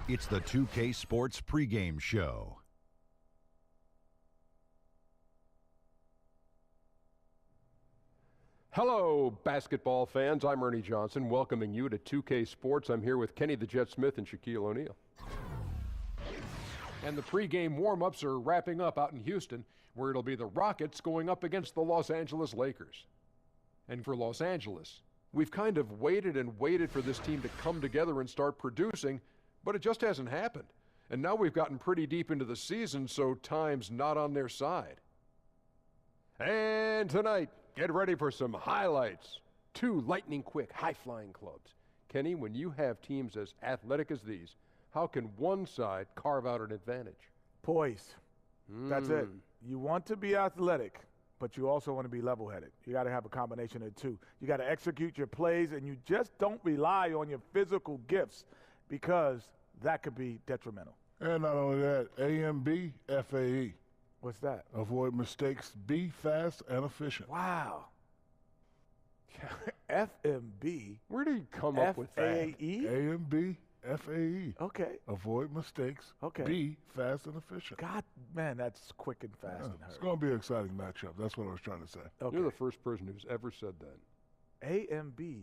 It's the 2K Sports pregame show. Hello, basketball fans. I'm Ernie Johnson, welcoming you to 2K Sports. I'm here with Kenny the Jet Smith and Shaquille O'Neal. And the pregame warm-ups are wrapping up out in Houston, where it'll be the Rockets going up against the Los Angeles Lakers. And for Los Angeles, we've kind of waited and waited for this team to come together and start producing, but it just hasn't happened. And now we've gotten pretty deep into the season, so time's not on their side. And tonight, get ready for some highlights. 2 lightning-quick, high-flying clubs. Kenny, when you have teams as athletic as these, how can one side carve out an advantage? Poise. That's it. You want to be athletic, but you also want to be level-headed. You got to have a combination of the two. You got to execute your plays, and you just don't rely on your physical gifts because that could be detrimental. And not only that, A&B, FAE. What's that? Avoid mistakes, be fast and efficient. Wow. FMB. Where do you come up with that? FAE? A&B, FAE. Okay. Avoid mistakes, Okay. be fast and efficient. God, man, that's quick and fast and It's hurt. going to be an exciting matchup. That's what I was trying to say. Okay. You're the first person who's ever said that. AMB,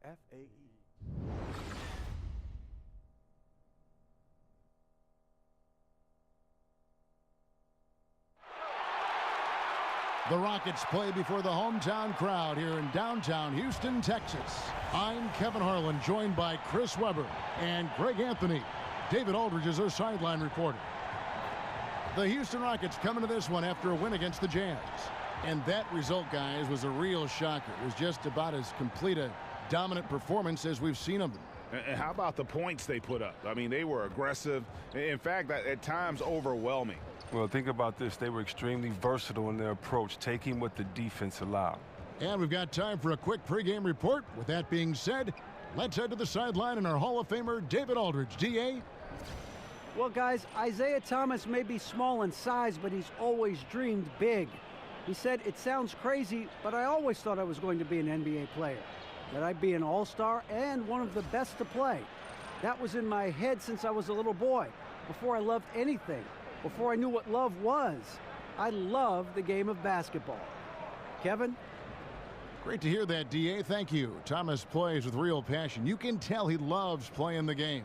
FAE. The Rockets play before the hometown crowd here in downtown Houston, Texas. I'm Kevin Harlan, joined by Chris Webber and Greg Anthony. David Aldridge is our sideline reporter. The Houston Rockets coming to this one after a win against the Jazz. And that result, guys, was a real shocker. It was just about as complete a dominant performance as we've seen them. And how about the points they put up? I mean, they were aggressive. In fact, at times overwhelming. Well, think about this. They were extremely versatile in their approach, taking what the defense allowed. And we've got time for a quick pregame report. With that being said, let's head to the sideline and our Hall of Famer, David Aldridge. D.A.? Well, guys, Isaiah Thomas may be small in size, but he's always dreamed big. He said, "It sounds crazy, but I always thought I was going to be an NBA player, that I'd be an all-star and one of the best to play. That was in my head since I was a little boy, before I loved anything. Before I knew what love was. I love the game of basketball." Kevin? Great to hear that, D.A. Thank you. Thomas plays with real passion. You can tell he loves playing the game.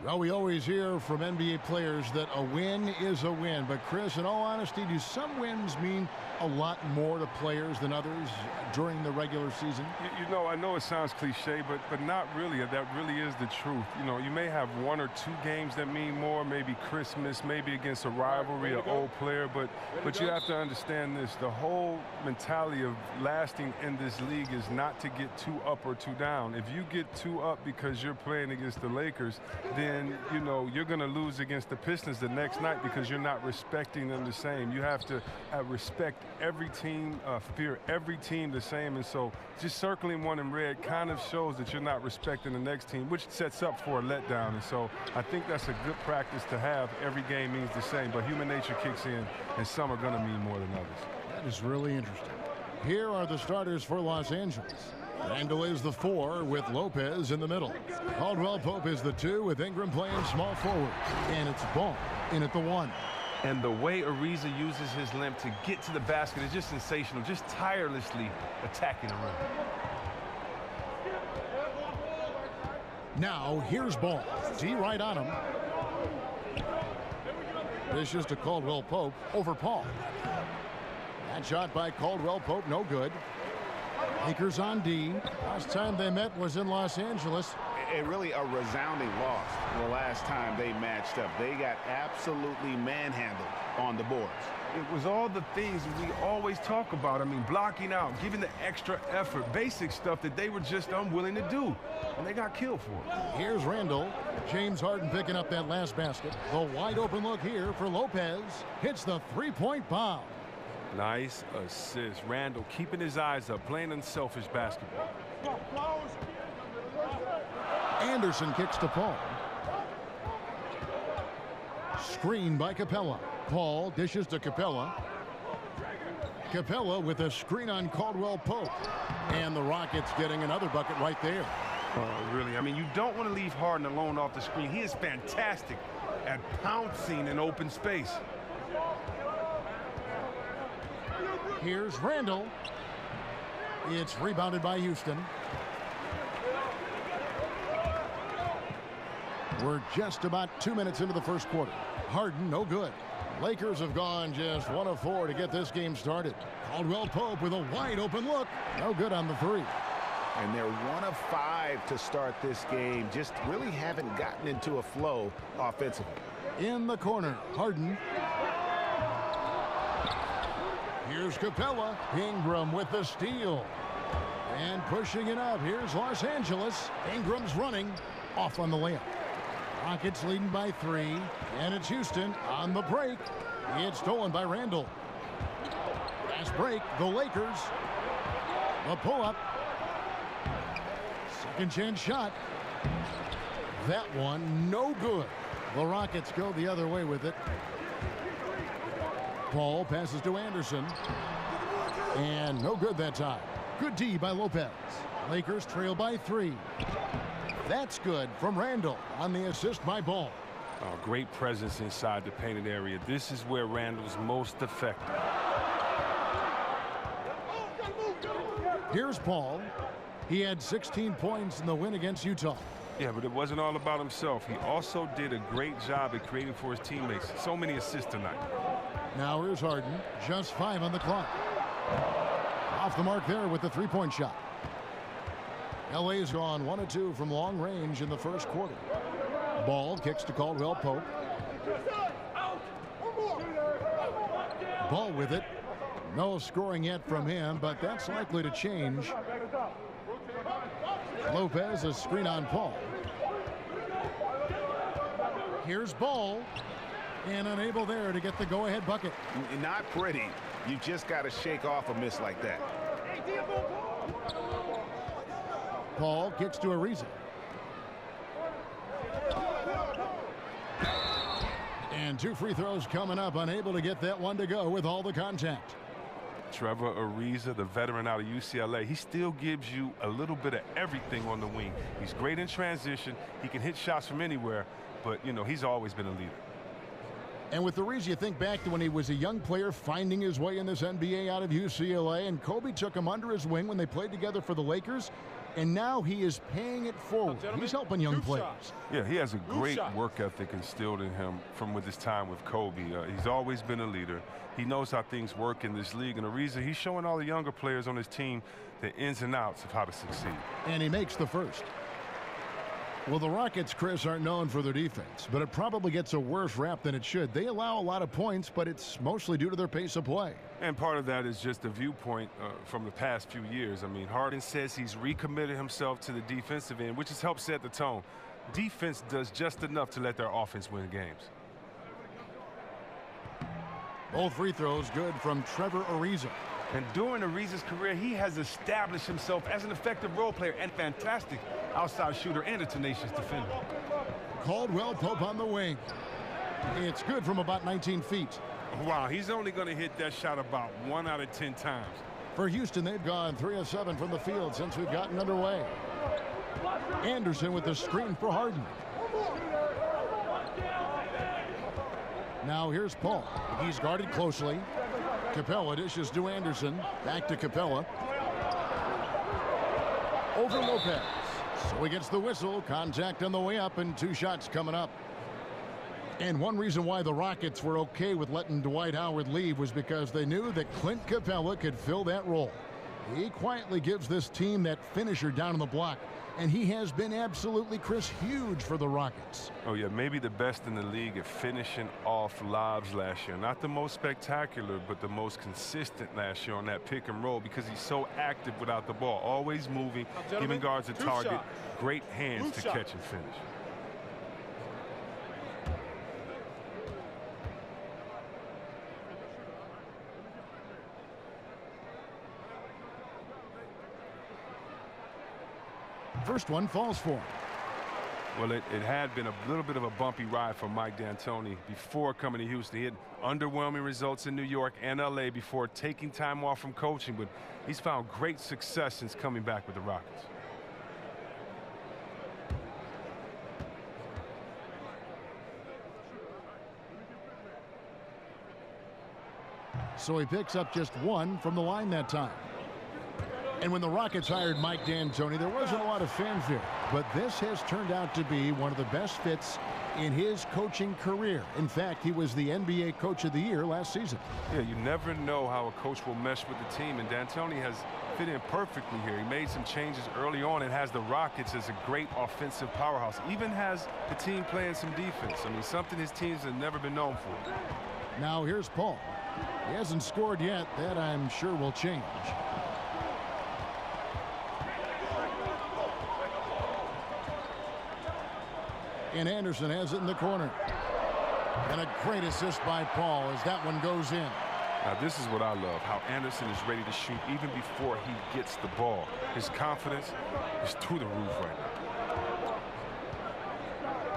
Well, we always hear from NBA players that a win is a win. But, Chris, in all honesty, do some wins mean a lot more to players than others during the regular season? You know, I know it sounds cliche, but not really. That really is the truth. You know, you may have 1 or 2 games that mean more, maybe Christmas, maybe against a rivalry, an old player. But you have to understand this. The whole mentality of lasting in this league is not to get 2 up or 2 down. If you get 2 up because you're playing against the Lakers, then, you know, you're going to lose against the Pistons the next night because you're not respecting them the same. You have to respect every team, fear every team the same. And so just circling one in red kind of shows that you're not respecting the next team, which sets up for a letdown. And so I think that's a good practice to have. Every game means the same, but human nature kicks in, and some are going to mean more than others. That is really interesting. Here are the starters for Los Angeles. Randall is the 4 with Lopez in the middle. Caldwell Pope is the 2 with Ingram playing small forward. And it's Ball in at the 1. And the way Ariza uses his length to get to the basket is just sensational, just tirelessly attacking the rim. Now, here's Ball. D right on him. This is to Caldwell Pope over Paul. That shot by Caldwell Pope, no good. Lakers on D. Last time they met was in Los Angeles. And really a resounding loss the last time they matched up. They got absolutely manhandled on the boards. It was all the things that we always talk about. I mean, blocking out, giving the extra effort, basic stuff that they were just unwilling to do. And they got killed for it. Here's Randall. James Harden picking up that last basket. The wide open look here for Lopez. Hits the three-point bomb. Nice assist. Randall keeping his eyes up, playing unselfish basketball. Anderson kicks to Paul. Screen by Capella. Paul dishes to Capella. Capella with a screen on Caldwell Pope. And the Rockets getting another bucket right there. Oh, really? I mean, you don't want to leave Harden alone off the screen. He is fantastic at pouncing in open space. Here's Randall. It's rebounded by Houston. We're just about 2 minutes into the first quarter. Harden, no good. Lakers have gone just 1 of 4 to get this game started. Caldwell Pope with a wide open look. No good on the three. And they're 1 of 5 to start this game. Just really haven't gotten into a flow offensively. In the corner, Harden. Here's Capella. Ingram with the steal. And pushing it up. Here's Los Angeles. Ingram's running. Off on the layup. Rockets leading by 3. And it's Houston on the break. It's stolen by Randall. Fast break. The Lakers. The pull-up. Second chance shot. That one no good. The Rockets go the other way with it. Paul passes to Anderson. And no good that time. Good D by Lopez. Lakers trail by 3. That's good from Randall on the assist by Ball. Oh, great presence inside the painted area. This is where Randall's most effective. Here's Paul. He had 16 points in the win against Utah. Yeah, but it wasn't all about himself. He also did a great job at creating for his teammates. So many assists tonight. Now here's Harden. Just 5 on the clock. Off the mark there with the three-point shot. LA's gone 1 of 2 from long range in the first quarter. Ball kicks to Caldwell Pope. Ball with it. No scoring yet from him, but that's likely to change. Lopez, a screen on Paul. Here's Ball. And unable there to get the go-ahead bucket. Not pretty. You just got to shake off a miss like that. Paul kicks to Ariza. And 2 free throws coming up. Unable to get that one to go with all the contact. Trevor Ariza, the veteran out of UCLA, he still gives you a little bit of everything on the wing. He's great in transition. He can hit shots from anywhere, but, you know, he's always been a leader. And with Ariza, you think back to when he was a young player finding his way in this NBA out of UCLA, and Kobe took him under his wing when they played together for the Lakers, and now he is paying it forward. He's helping young players. Yeah, he has a great work ethic instilled in him from with his time with Kobe. He's always been a leader. He knows how things work in this league, and Ariza, he's showing all the younger players on his team the ins and outs of how to succeed. And he makes the first. Well, the Rockets, Chris, aren't known for their defense, but it probably gets a worse rap than it should. They allow a lot of points, but it's mostly due to their pace of play. And part of that is just a viewpoint from the past few years. I mean, Harden says he's recommitted himself to the defensive end, which has helped set the tone. Defense does just enough to let their offense win games. Both free throws good from Trevor Ariza. And during Ariza's career, he has established himself as an effective role player and fantastic outside shooter and a tenacious defender. Caldwell Pope on the wing. It's good from about 19 feet. Wow, he's only going to hit that shot about 1 out of 10 times. For Houston, they've gone 3 of 7 from the field since we've gotten underway. Anderson with the screen for Harden. Now here's Paul. He's guarded closely. Capella dishes to Anderson. Back to Capella. Over Lopez. So he gets the whistle. Contact on the way up and 2 shots coming up. And one reason why the Rockets were okay with letting Dwight Howard leave was because they knew that Clint Capella could fill that role. He quietly gives this team that finisher down on the block. And he has been absolutely, Chris, huge for the Rockets. Oh, yeah, maybe the best in the league at finishing off lobs last year. Not the most spectacular, but the most consistent last year on that pick and roll because he's so active without the ball. Always moving, giving guards a target. Great hands to catch and finish. First one falls for him. Well, it had been a little bit of a bumpy ride for Mike D'Antoni before coming to Houston. He had underwhelming results in New York and LA before taking time off from coaching, but he's found great success since coming back with the Rockets. so he picks up just 1 from the line that time. And when the Rockets hired Mike D'Antoni, there wasn't a lot of fanfare, but this has turned out to be one of the best fits in his coaching career. In fact, he was the NBA Coach of the Year last season. Yeah, you never know how a coach will mesh with the team, and D'Antoni has fit in perfectly here. He made some changes early on and has the Rockets as a great offensive powerhouse. Even has the team playing some defense. I mean, something his teams have never been known for. Now here's Paul. He hasn't scored yet. That I'm sure will change. And Anderson has it in the corner. And a great assist by Paul as that one goes in. Now, this is what I love, how Anderson is ready to shoot even before he gets the ball. His confidence is through the roof right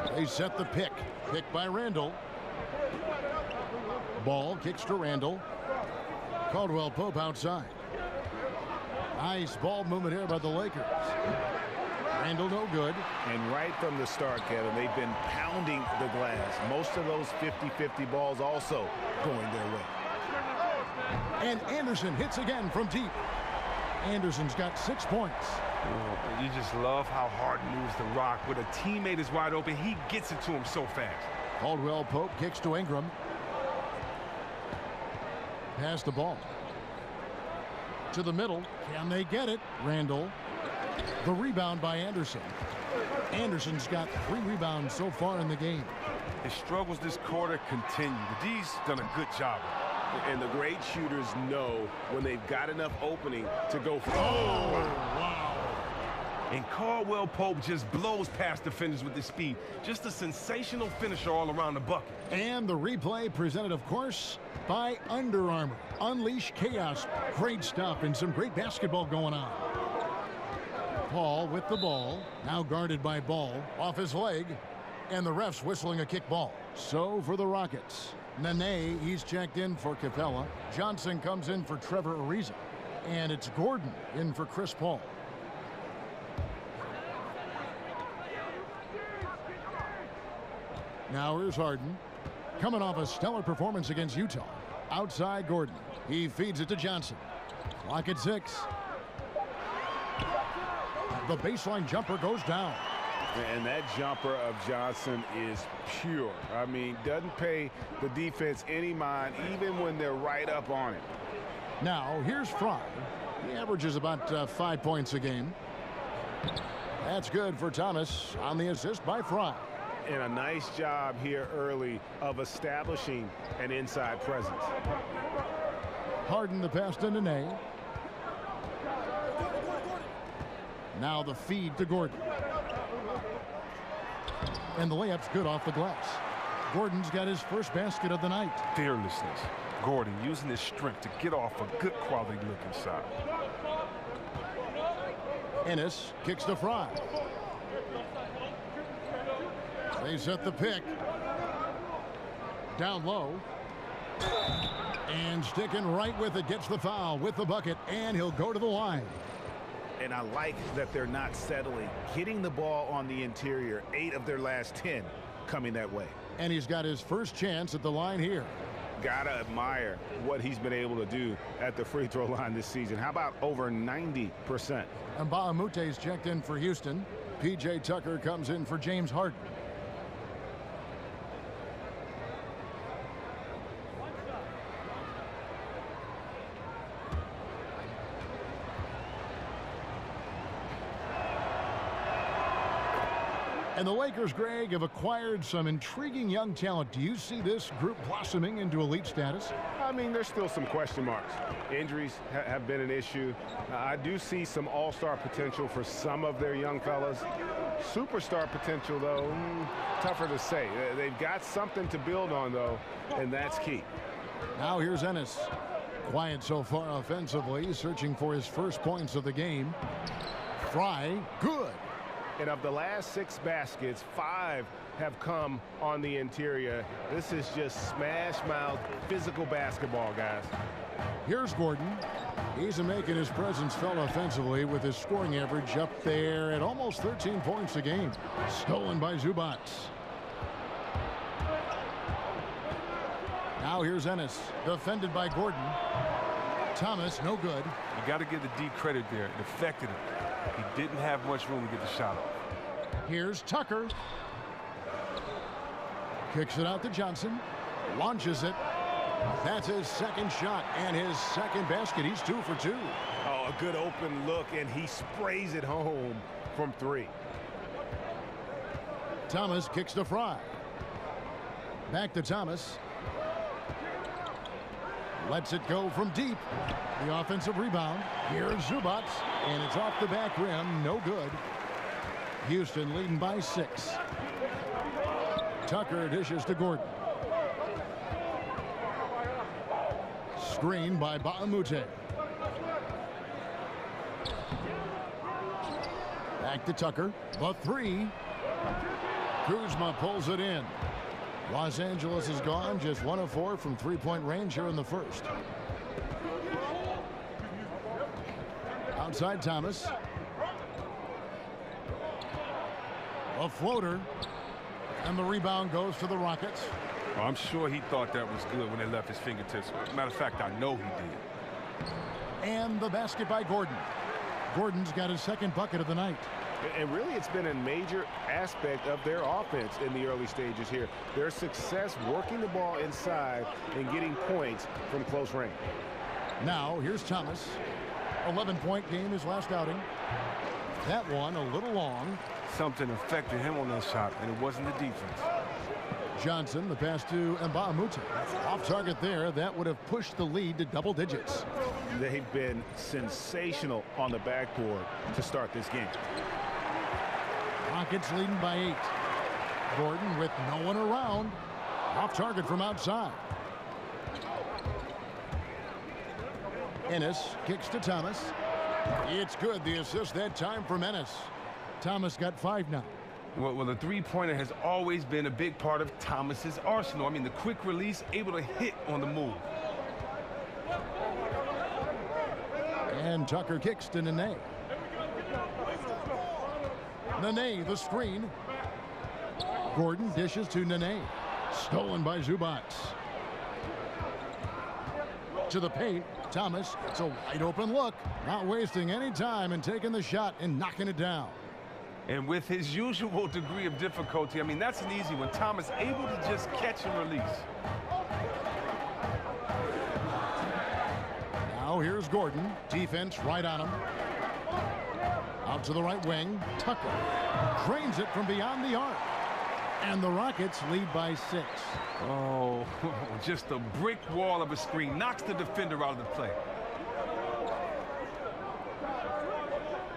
now. They set the pick. Pick by Randall. Ball kicks to Randall. Caldwell Pope outside. Nice ball movement here by the Lakers. Randall no good. And right from the start, Kevin, they've been pounding the glass. Most of those 50-50 balls also going their way. And Anderson hits again from deep. Anderson's got 6 points. You just love how Harden moves the rock. When a teammate is wide open, he gets it to him so fast. Caldwell Pope kicks to Ingram. Pass the ball. To the middle. Can they get it? Randall. The rebound by Anderson. Anderson's got 3 rebounds so far in the game. His struggles this quarter continue. The D's done a good job. And the great shooters know when they've got enough opening to go for wow. And Caldwell Pope just blows past defenders with his speed. Just a sensational finisher all around the bucket. And the replay presented, of course, by Under Armour. Unleash chaos. Great stuff and some great basketball going on. Paul with the ball. Now guarded by Ball. Off his leg. And the ref's whistling a kick ball. So for the Rockets. Nene, he's checked in for Capella. Johnson comes in for Trevor Ariza. And it's Gordon in for Chris Paul. Now here's Harden. Coming off a stellar performance against Utah. Outside Gordon. He feeds it to Johnson. Clock at 6. The baseline jumper goes down. And that jumper of Johnson is pure. I mean, doesn't pay the defense any mind, even when they're right up on it. Now, here's Fry. He averages about 5 points a game. That's good for Thomas on the assist by Fry. And a nice job here early of establishing an inside presence. Harden the pass to Nene. Now the feed to Gordon. And the layup's good off the glass. Gordon's got his first basket of the night. Fearlessness. Gordon using his strength to get off a good quality looking shot. Ennis kicks to Fry. They set the pick. Down low. And sticking right with it, gets the foul with the bucket, and he'll go to the line. And I like that they're not settling. Getting the ball on the interior, 8 of their last 10 coming that way. And he's got his first chance at the line here. Gotta admire what he's been able to do at the free throw line this season. How about over 90%? And Baamute's checked in for Houston. P.J. Tucker comes in for James Harden. And the Lakers, Greg, have acquired some intriguing young talent. Do you see this group blossoming into elite status? I mean, there's still some question marks. Injuries have been an issue. I do see some all-star potential for some of their young fellas. Superstar potential, though, tougher to say. They've got something to build on, though, and that's key. Now here's Ennis. Quiet so far offensively, searching for his first points of the game. Fry, good. And of the last 6 baskets, 5 have come on the interior. This is just smash-mouth physical basketball, guys. Here's Gordon. He's making his presence felt offensively with his scoring average up there at almost 13 points a game. Stolen by Zubac. Now here's Ennis, defended by Gordon. Thomas, no good. You got to give the D credit there. It affected him. He didn't have much room to get the shot off. Here's Tucker. Kicks it out to Johnson. Launches it. That's his second shot and his second basket. He's 2 for 2. Oh, a good open look, and he sprays it home from 3. Thomas kicks to Fry. Back to Thomas. Lets it go from deep. The offensive rebound. Here's Zubac, and it's off the back rim. No good. Houston leading by 6. Tucker dishes to Gordon. Screen by Baamute. Back to Tucker. The 3. Kuzma pulls it in. Los Angeles is gone, just 1 of 4 from three-point range here in the first. Outside Thomas. A floater. And the rebound goes to the Rockets. Well, I'm sure he thought that was good when they left his fingertips. Matter of fact, I know he did. And the basket by Gordon. Gordon's got his second bucket of the night. And really, it's been a major aspect of their offense in the early stages here. Their success working the ball inside and getting points from close range. Now, here's Thomas. 11-point game his last outing. That one a little long. Something affected him on that shot, and it wasn't the defense. Johnson, the pass to Mbamute. Off target there. That would have pushed the lead to double digits. They've been sensational on the backboard to start this game. Rockets leading by 8. Gordon with no one around. Off target from outside. Ennis kicks to Thomas. It's good. The assist that time from Ennis. Thomas got 5 now. Well, the three-pointer has always been a big part of Thomas's arsenal. I mean, the quick release, able to hit on the move. And Tucker kicks to Nene. Nene, the screen. Gordon dishes to Nene. Stolen by Zubac. To the paint. Thomas, it's a wide open look. Not wasting any time and taking the shot and knocking it down. And with his usual degree of difficulty, I mean, that's an easy one. Thomas able to just catch and release. Now here's Gordon. Defense right on him. Out to the right wing. Tucker drains it from beyond the arc. And the Rockets lead by 6. Oh, just a brick wall of a screen. Knocks the defender out of the play.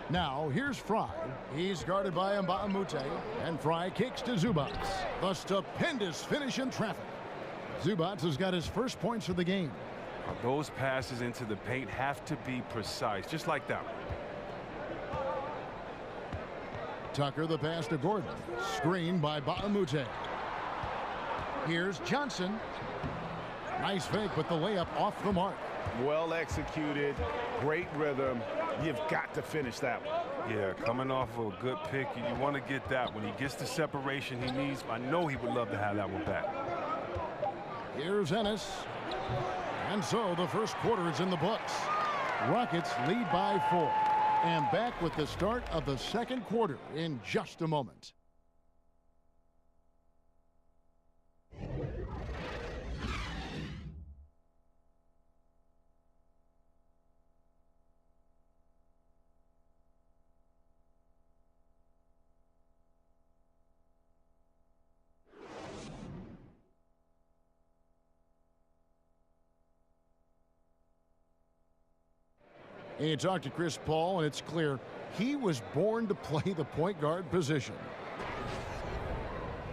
Now, here's Fry. He's guarded by Mbamute, and Fry kicks to Zubac. The stupendous finish in traffic. Zubac has got his first points of the game. Those passes into the paint have to be precise, just like that one. Tucker, the pass to Gordon. Screen by Baamute. Here's Johnson. Nice fake, but the layup off the mark. Well executed, great rhythm. You've got to finish that one. Yeah, coming off of a good pick, you want to get that. When he gets the separation he needs, I know he would love to have that one back. Here's Ennis. And so the first quarter is in the books. Rockets lead by 4. And back with the start of the second quarter in just a moment. And you talk to Chris Paul, and it's clear he was born to play the point guard position.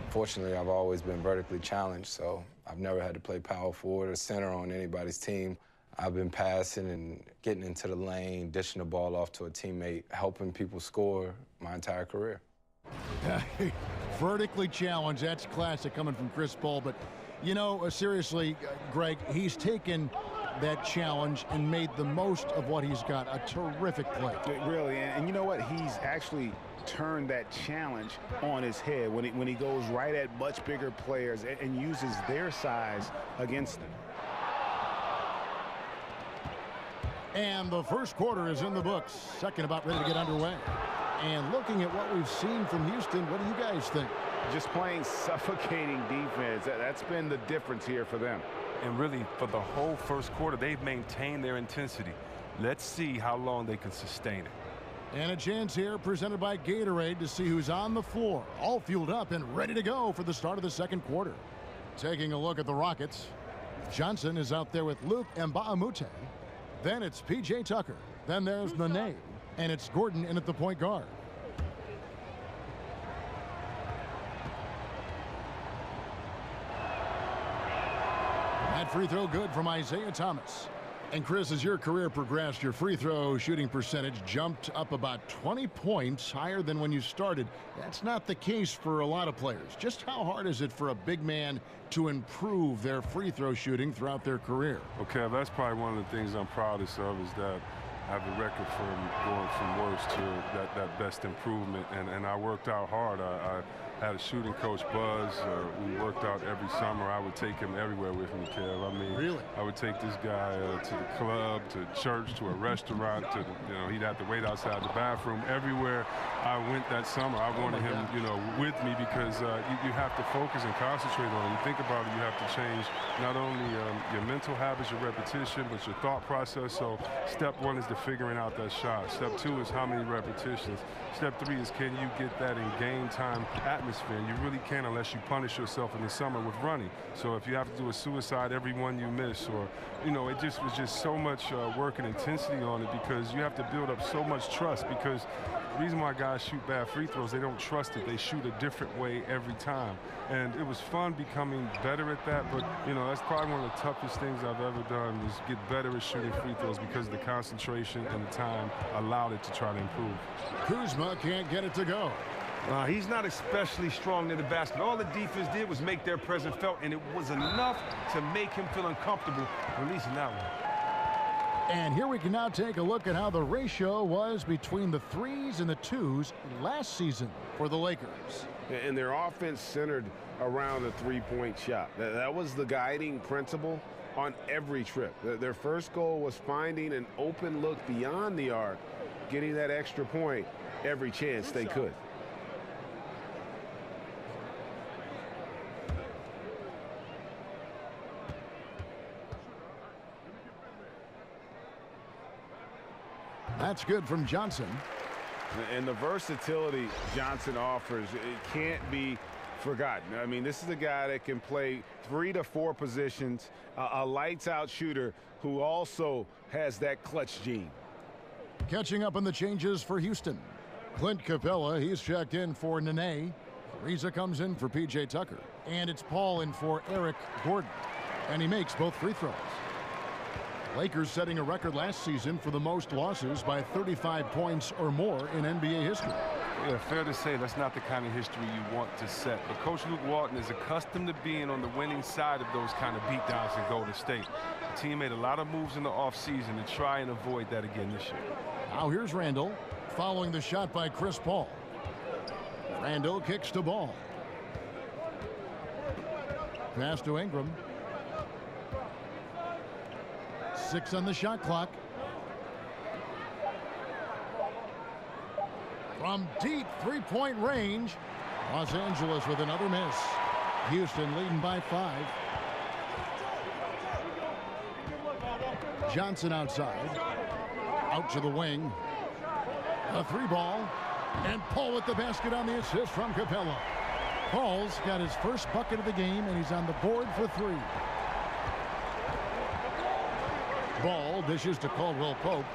Fortunately, I've always been vertically challenged, so I've never had to play power forward or center on anybody's team. I've been passing and getting into the lane, dishing the ball off to a teammate, helping people score my entire career. Vertically challenged, that's classic coming from Chris Paul. But, you know, seriously, Greg, he's taken that challenge and made the most of what he's got. A terrific play. Really, and you know what? He's actually turned that challenge on his head when he goes right at much bigger players and uses their size against them. And the first quarter is in the books. Second about ready to get underway. And looking at what we've seen from Houston, what do you guys think? Just playing suffocating defense. That's been the difference here for them. And really, for the whole first quarter, they've maintained their intensity. Let's see how long they can sustain it. And a chance here presented by Gatorade to see who's on the floor, all fueled up and ready to go for the start of the second quarter. Taking a look at the Rockets, Johnson is out there with Luke Mbamute. Then it's P.J. Tucker. Then there's Nene. And it's Gordon in at the point guard. That free throw good from Isaiah Thomas. And Chris, as your career progressed, your free throw shooting percentage jumped up about 20 points higher than when you started. That's not the case for a lot of players. Just how hard is it for a big man to improve their free throw shooting throughout their career? Okay, that's probably one of the things I'm proudest of is that I have a record from going from worst to that best improvement, and I worked out hard. I had a shooting coach, Buzz. We worked out every summer. I would take him everywhere with me, Kev. I mean, really? I would take this guy to the club, to church, to a restaurant, to he'd have to wait outside the bathroom. Everywhere I went that summer, I wanted him, with me because you have to focus and concentrate on it. You think about it, you have to change not only your mental habits, your repetition, but your thought process. So step one is figuring out that shot. Step two is how many repetitions. Step three is can you get that in game time atmosphere. And you really can't unless you punish yourself in the summer with running. So if you have to do a suicide every one you miss, or it just was just so much work and intensity on it because you have to build up so much trust. Because the reason why guys shoot bad free throws, they don't trust it. They shoot a different way every time. And it was fun becoming better at that, but that's probably one of the toughest things I've ever done is get better at shooting free throws because the concentration and the time allowed it to try to improve. Kuzma can't get it to go. He's not especially strong in the basket. All the defense did was make their presence felt, and it was enough to make him feel uncomfortable releasing that one. And here we can now take a look at how the ratio was between the threes and the twos last season for the Lakers. And their offense centered around the three-point shot. That was the guiding principle on every trip. Their first goal was finding an open look beyond the arc, getting that extra point every chance they could. That's good from Johnson. And the versatility Johnson offers, it can't be forgotten. I mean, this is a guy that can play 3 to 4 positions, a lights-out shooter who also has that clutch gene. Catching up on the changes for Houston. Clint Capella, he's checked in for Nene. Ariza comes in for P.J. Tucker. And it's Paul in for Eric Gordon. And he makes both free throws. Lakers setting a record last season for the most losses by 35 points or more in NBA history. Yeah, fair to say that's not the kind of history you want to set. But Coach Luke Walton is accustomed to being on the winning side of those kind of beatdowns in Golden State. The team made a lot of moves in the offseason to try and avoid that again this year. Now here's Randall following the shot by Chris Paul. Randall kicks to Ball. Pass to Ingram. 6 on the shot clock. From deep three-point range, Los Angeles with another miss. Houston leading by 5. Johnson outside. Out to the wing. A 3-ball. And Paul with the basket on the assist from Capella. Paul's got his first bucket of the game, and he's on the board for 3. Ball dishes to Caldwell Pope.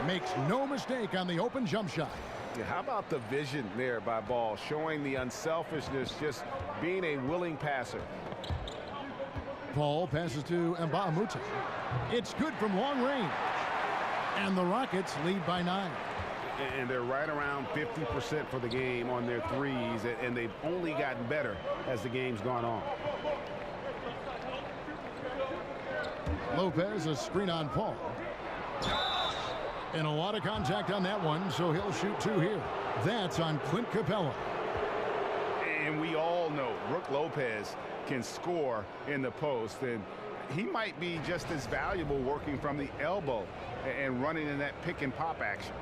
Makes no mistake on the open jump shot. Yeah, how about the vision there by Ball, showing the unselfishness, just being a willing passer. Paul passes to Mbamute. It's good from long range. And the Rockets lead by 9. And they're right around 50% for the game on their threes, and they've only gotten better as the game's gone on. Lopez, a screen on Paul. And a lot of contact on that one, so he'll shoot 2 here. That's on Clint Capella. And we all know Brook Lopez can score in the post, and he might be just as valuable working from the elbow and running in that pick and pop action.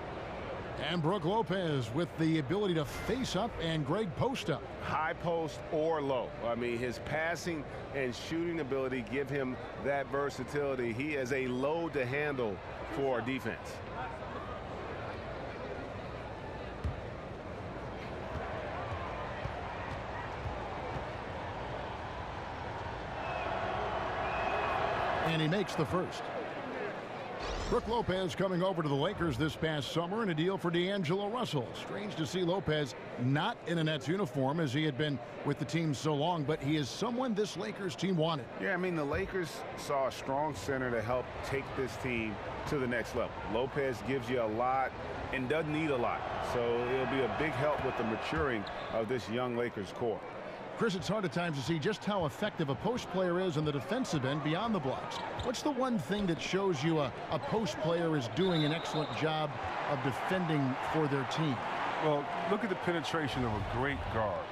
And Brook Lopez with the ability to face up and Greg post up. High post or low. I mean, his passing and shooting ability give him that versatility. He is a load to handle for defense. And he makes the first. Brook Lopez coming over to the Lakers this past summer in a deal for D'Angelo Russell. Strange to see Lopez not in a Nets uniform as he had been with the team so long, but he is someone this Lakers team wanted. Yeah, I mean, the Lakers saw a strong center to help take this team to the next level. Lopez gives you a lot and doesn't need a lot, so it'll be a big help with the maturing of this young Lakers core. Chris, it's hard at times to see just how effective a post player is on the defensive end beyond the blocks. What's the one thing that shows you a post player is doing an excellent job of defending for their team? Well, look at the penetration of a great guard.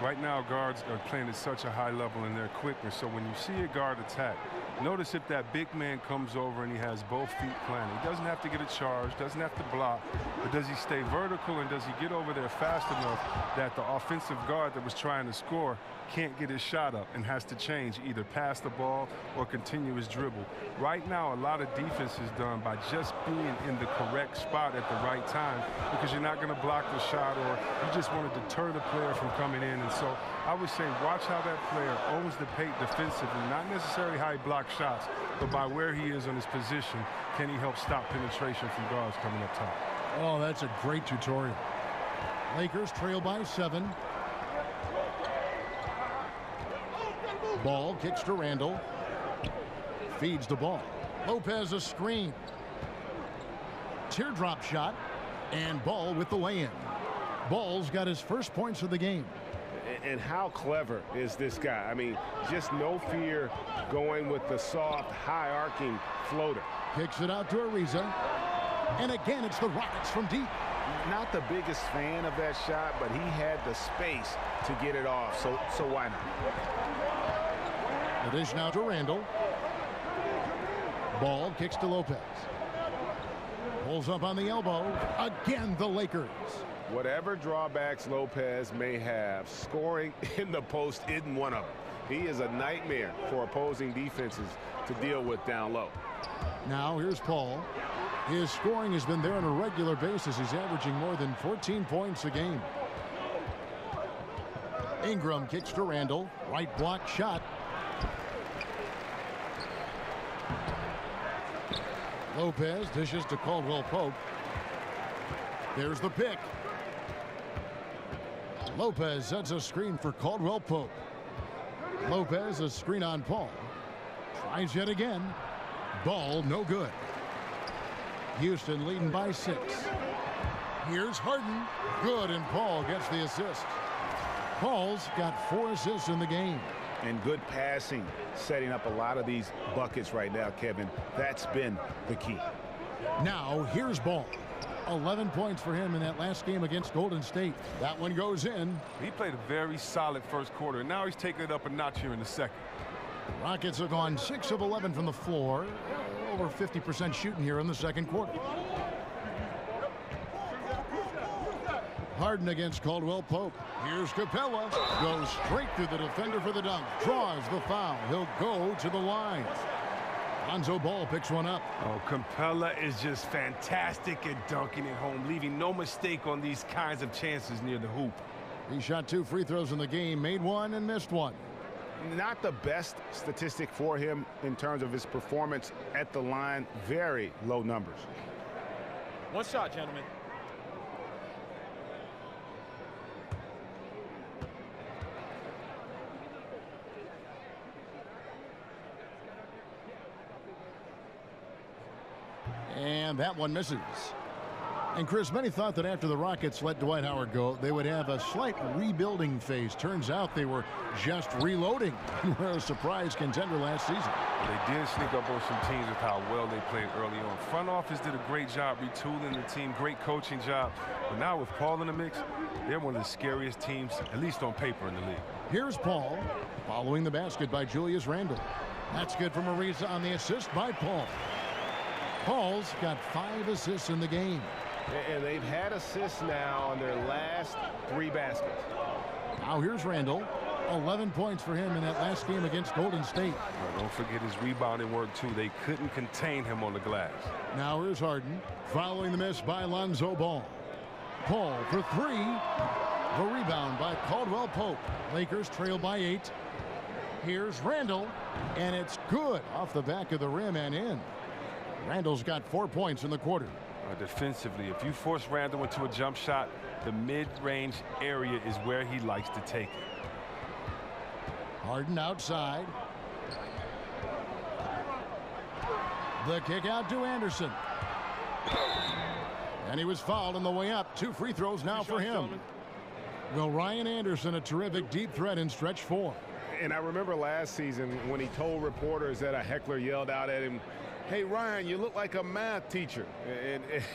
Right now, guards are playing at such a high level and they're quicker. So when you see a guard attack, notice if that big man comes over and he has both feet planted. He doesn't have to get a charge, doesn't have to block, but does he stay vertical and does he get over there fast enough that the offensive guard that was trying to score can't get his shot up and has to change, either pass the ball or continue his dribble. Right now, a lot of defense is done by just being in the correct spot at the right time, because you're not going to block the shot or you just want to deter the player from coming in. And so I would say watch how that player owns the paint defensively, not necessarily how he blocks shots, but by where he is on his position, can he help stop penetration from guards coming up top. Oh, that's a great tutorial. Lakers trail by 7. Ball kicks to Randall. Feeds the ball. Lopez a screen. Teardrop shot. And Ball with the lay-in. Ball's got his first points of the game. And how clever is this guy? I mean, just no fear going with the soft, high-arcing floater. Kicks it out to Ariza. And again, it's the Rockets from deep. Not the biggest fan of that shot, but he had the space to get it off, so why not? The dish now to Randall. Ball kicks to Lopez. Pulls up on the elbow. Again, the Lakers. Whatever drawbacks Lopez may have, scoring in the post isn't one of them. He is a nightmare for opposing defenses to deal with down low. Now here's Paul. His scoring has been there on a regular basis. He's averaging more than 14 points a game. Ingram kicks to Randall. Right block shot. Lopez dishes to Caldwell Pope. There's the pick. Lopez sets a screen for Caldwell Pope. Lopez a screen on Paul. Tries yet again. Ball no good. Houston leading by 6. Here's Harden. Good, and Paul gets the assist. Paul's got 4 assists in the game. And good passing, setting up a lot of these buckets right now, Kevin. That's been the key. Now here's Ball. 11 points for him in that last game against Golden State. That one goes in. He played a very solid first quarter, and now he's taking it up a notch here in the second. Rockets have gone 6 of 11 from the floor. Over 50% shooting here in the second quarter. Harden against Caldwell Pope. Here's Capella. Goes straight through the defender for the dunk. Draws the foul. He'll go to the line. Lonzo Ball picks one up. Oh, Capella is just fantastic at dunking it home, leaving no mistake on these kinds of chances near the hoop. He shot 2 free throws in the game, made 1 and missed 1. Not the best statistic for him in terms of his performance at the line. Very low numbers. One shot, gentlemen. And that one misses. And Chris, many thought that after the Rockets let Dwight Howard go, they would have a slight rebuilding phase. Turns out they were just reloading. Were a surprise contender last season. They did sneak up on some teams with how well they played early on. Front office did a great job retooling the team, great coaching job. But now with Paul in the mix, they're one of the scariest teams, at least on paper, in the league. Here's Paul, following the basket by Julius Randle. That's good from Ariza on the assist by Paul. Paul's got 5 assists in the game. And they've had assists now on their last 3 baskets. Now here's Randle. 11 points for him in that last game against Golden State. Well, don't forget his rebounding work, too. They couldn't contain him on the glass. Now here's Harden, following the miss by Lonzo Ball. Paul for 3. The rebound by Caldwell Pope. Lakers trail by 8. Here's Randle, and it's good off the back of the rim and in. Randle's got 4 points in the quarter. Defensively, if you force Randle into a jump shot, the mid-range area is where he likes to take it. Harden outside. The kick out to Anderson. And he was fouled on the way up. 2 free throws now for him. Well, Ryan Anderson, a terrific deep threat in stretch 4. And I remember last season when he told reporters that a heckler yelled out at him, "Hey, Ryan, you look like a math teacher."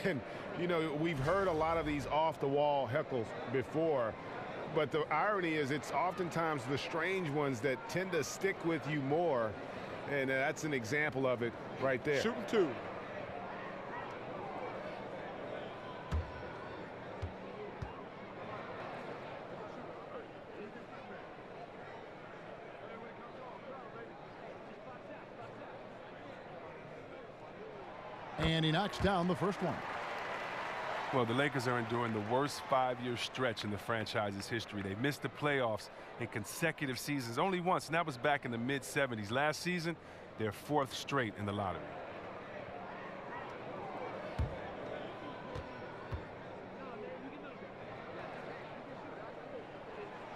And you know, we've heard a lot of these off-the-wall heckles before. But the irony is it's oftentimes the strange ones that tend to stick with you more. And that's an example of it right there. Shooting 2. And he knocks down the first one. Well, the Lakers are enduring the worst 5-year stretch in the franchise's history. They've missed the playoffs in consecutive seasons only once, and that was back in the mid-70s. Last season, their 4th straight in the lottery.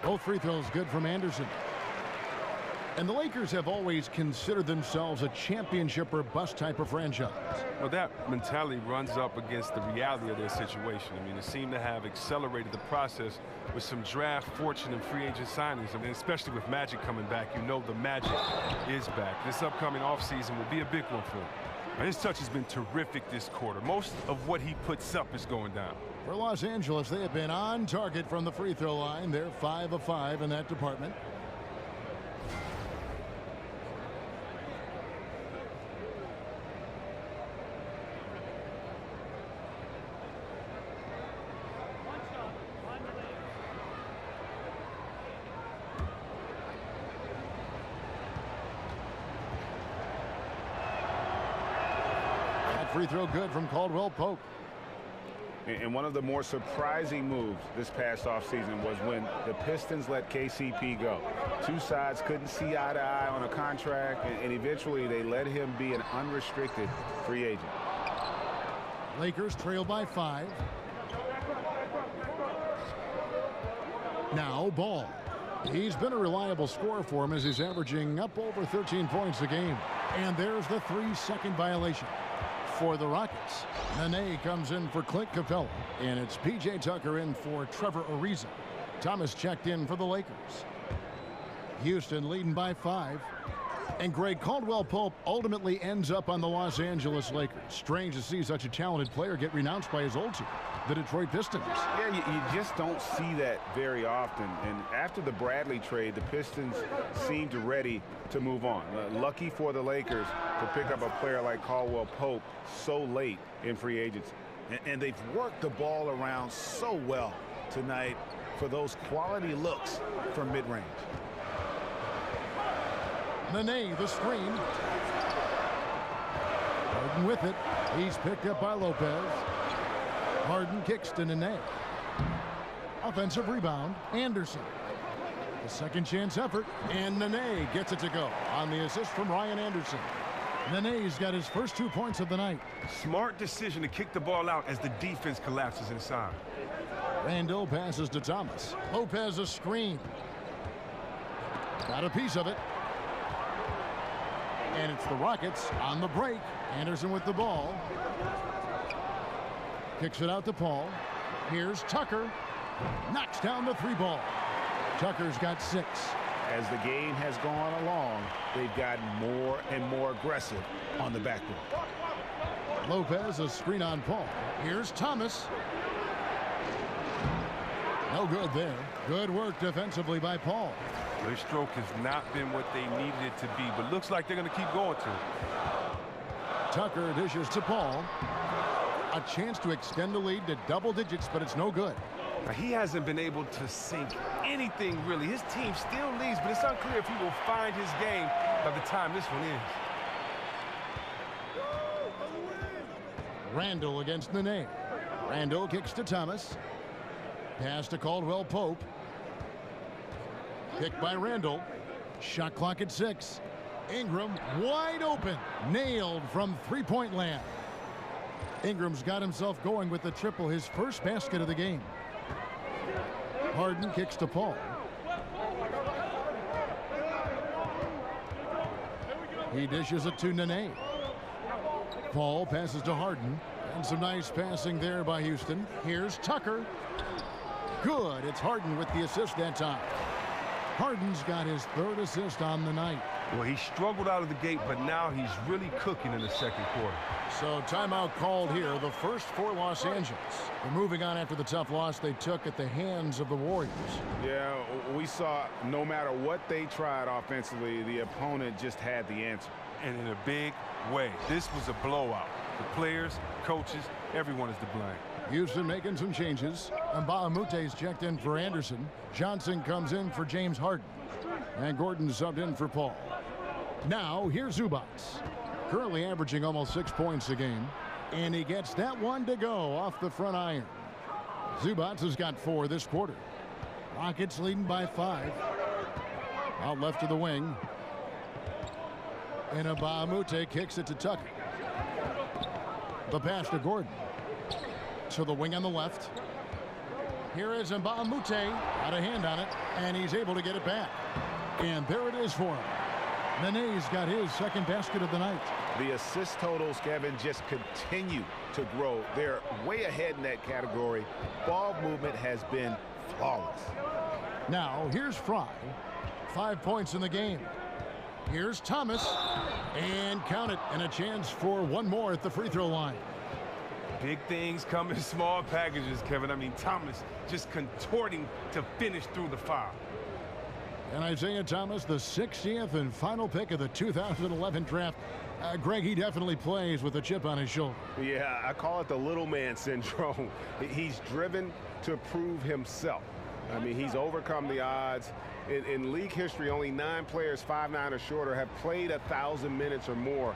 Both free throws good from Anderson. And the Lakers have always considered themselves a championship or bust type of franchise. Well, that mentality runs up against the reality of their situation. I mean, they seem to have accelerated the process with some draft fortune and free agent signings. I mean, especially with Magic coming back, you know the magic is back. This upcoming offseason will be a big one for him. Now, his touch has been terrific this quarter. Most of what he puts up is going down. For Los Angeles, they have been on target from the free throw line. They're 5 of 5 in that department. Free throw good from Caldwell Pope. And one of the more surprising moves this past offseason was when the Pistons let KCP go. 2 sides couldn't see eye to eye on a contract, and eventually they let him be an unrestricted free agent. Lakers trail by 5. Now Ball. He's been a reliable scorer for him as he's averaging up over 13 points a game. And there's the 3-second violation. For the Rockets, Nene comes in for Clint Capella, and it's P.J. Tucker in for Trevor Ariza. Thomas checked in for the Lakers. Houston leading by 5. And Greg, Caldwell Pope ultimately ends up on the Los Angeles Lakers. Strange to see such a talented player get renounced by his old team, the Detroit Pistons. Yeah, you just don't see that very often. And after the Bradley trade, the Pistons seemed ready to move on. Lucky for the Lakers to pick up a player like Caldwell Pope so late in free agency. And they've worked the ball around so well tonight for those quality looks from mid-range. Nene, the screen. Harden with it. He's picked up by Lopez. Harden kicks to Nene. Offensive rebound, Anderson. The second chance effort, and Nene gets it to go on the assist from Ryan Anderson. Nene's got his first 2 points of the night. Smart decision to kick the ball out as the defense collapses inside. Randle passes to Thomas. Lopez a screen. Got a piece of it. And it's the Rockets on the break. Anderson with the ball. Kicks it out to Paul. Here's Tucker. Knocks down the 3 ball. Tucker's got 6. As the game has gone along, they've gotten more and more aggressive on the backboard. Lopez, a screen on Paul. Here's Thomas. No good there. Good work defensively by Paul. Their stroke has not been what they needed it to be, but looks like they're going to keep going to it. Tucker dishes to Paul. A chance to extend the lead to double digits, but it's no good. Now, he hasn't been able to sink anything, really. His team still leads, but it's unclear if he will find his game by the time this one ends. Randall against Nene. Randall kicks to Thomas. Pass to Caldwell Pope. Picked by Randall. Shot clock at 6. Ingram wide open. Nailed from 3-point land. Ingram's got himself going with the triple, his first basket of the game. Harden kicks to Paul. He dishes it to Nene. Paul passes to Harden. And some nice passing there by Houston. Here's Tucker. Good. It's Harden with the assist that time. Harden's got his 3rd assist on the night. Well, he struggled out of the gate, but now he's really cooking in the second quarter. So timeout called here, the first for Los Angeles. They're moving on after the tough loss they took at the hands of the Warriors. Yeah, we saw no matter what they tried offensively, the opponent just had the answer. And in a big way. This was a blowout. The players, coaches, everyone is to blame. Houston making some changes. Mbaamute's checked in for Anderson. Johnson comes in for James Harden. And Gordon subbed in for Paul. Now, here's Zubac. Currently averaging almost 6 points a game. And he gets that one to go off the front iron. Zubac has got 4 this quarter. Rockets leading by 5. Out left to the wing. And Mbaamute kicks it to Tucker. The pass to Gordon. To the wing on the left. Here is Mbaamute. Got a hand on it. And he's able to get it back. And there it is for him. Nene's got his 2nd basket of the night. The assist totals, Kevin, just continue to grow. They're way ahead in that category. Ball movement has been flawless. Now, here's Fry. 5 points in the game. Here's Thomas. And count it. And a chance for one more at the free throw line. Big things come in small packages, Kevin. I mean, Thomas just contorting to finish through the foul. And Isaiah Thomas, the 60th and final pick of the 2011 draft. Greg, he definitely plays with a chip on his shoulder. Yeah, I call it the little man syndrome. He's driven to prove himself. I mean, he's overcome the odds. In league history, only 9 players 5'9" or shorter have played 1,000 minutes or more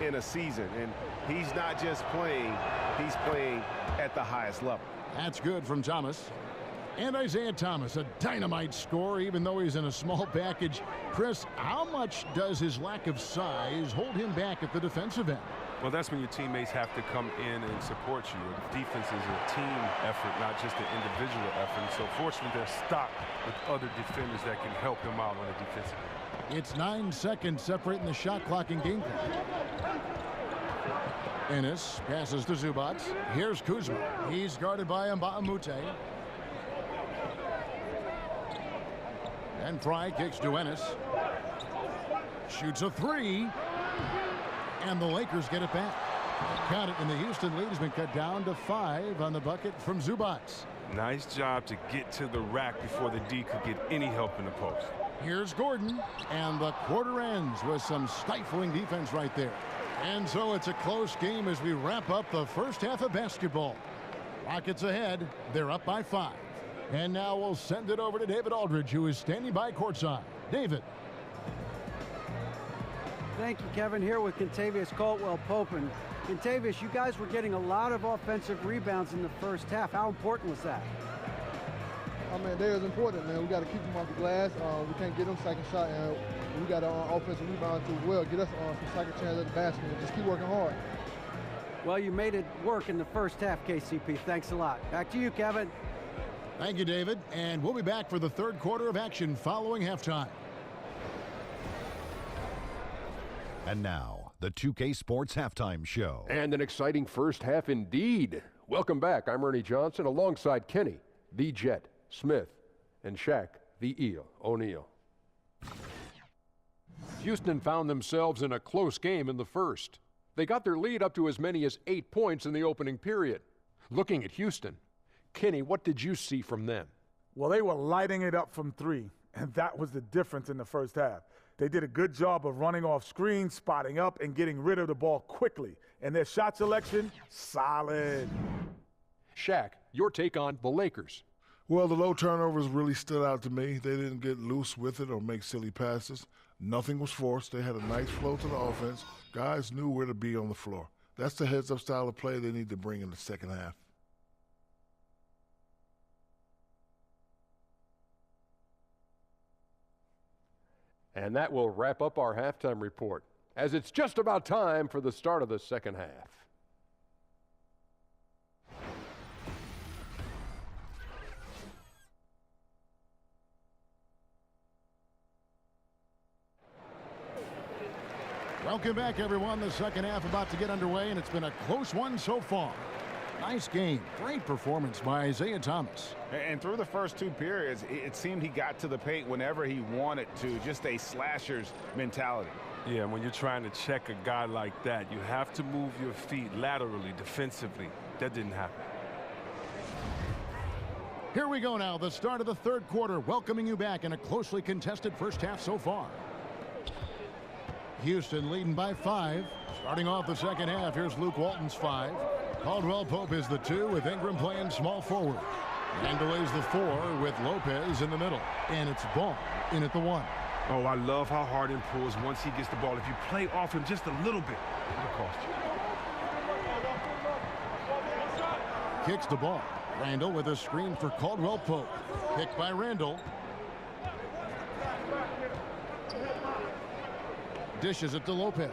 in a season. And he's not just playing, he's playing at the highest level. That's good from Thomas. And Isaiah Thomas, a dynamite scorer, even though he's in a small package. Chris, how much does his lack of size hold him back at the defensive end? Well, that's when your teammates have to come in and support you. The defense is a team effort, not just an individual effort. So fortunately, they're stocked with other defenders that can help him out on the defensive end. It's 9 seconds separating the shot clock and game clock. Ennis passes to Zubac. Here's Kuzma. He's guarded by Mbaamute. And Fry kicks to Ennis. Shoots a 3. And the Lakers get it back. Count it, and the Houston lead has been cut down to 5 on the bucket from Zubac. Nice job to get to the rack before the D could get any help in the post. Here's Gordon, and the quarter ends with some stifling defense right there. And so it's a close game as we wrap up the first half of basketball. Rockets ahead. They're up by 5. And now we'll send it over to David Aldridge, who is standing by courtside. David. Thank you, Kevin. Here with Kentavious Caldwell-Pope. And Kentavious, you guys were getting a lot of offensive rebounds in the first half. How important was that? I mean, that is important, man. We got to keep them off the glass. We can't get them second shot, and we got to offensive rebound too well. Get us some second chance at the basket and just keep working hard. Well, you made it work in the first half, KCP. Thanks a lot. Back to you, Kevin. Thank you, David. And we'll be back for the third quarter of action following halftime. And now, the 2K Sports Halftime Show. And an exciting first half indeed. Welcome back. I'm Ernie Johnson alongside Kenny, the Jet, Smith, and Shaq, the Eel, O'Neal. Houston found themselves in a close game in the first. They got their lead up to as many as 8 points in the opening period. Looking at Houston, Kenny, what did you see from them? Well, they were lighting it up from three, and that was the difference in the first half. They did a good job of running off screens, spotting up, and getting rid of the ball quickly. And their shot selection, solid. Shaq, your take on the Lakers. Well, the low turnovers really stood out to me. They didn't get loose with it or make silly passes. Nothing was forced. They had a nice flow to the offense. Guys knew where to be on the floor. That's the heads-up style of play they need to bring in the second half. And that will wrap up our halftime report, as it's just about time for the start of the second half. Welcome back, everyone. The second half about to get underway, and it's been a close one so far. Nice game. Great performance by Isaiah Thomas. And through the first two periods, it seemed he got to the paint whenever he wanted to, just a slasher's mentality. Yeah, when you're trying to check a guy like that, you have to move your feet laterally, defensively. That didn't happen. Here we go now, the start of the third quarter, welcoming you back in a closely contested first half so far. Houston leading by 5. Starting off the second half, here's Luke Walton's 5. Caldwell Pope is the 2 with Ingram playing small forward. Randall is the 4 with Lopez in the middle. And it's Ball in at the 1. Oh, I love how Harden pulls once he gets the ball. If you play off him just a little bit, it'll cost you. Kicks the ball. Randall with a screen for Caldwell Pope. Picked by Randall. Dishes it to Lopez.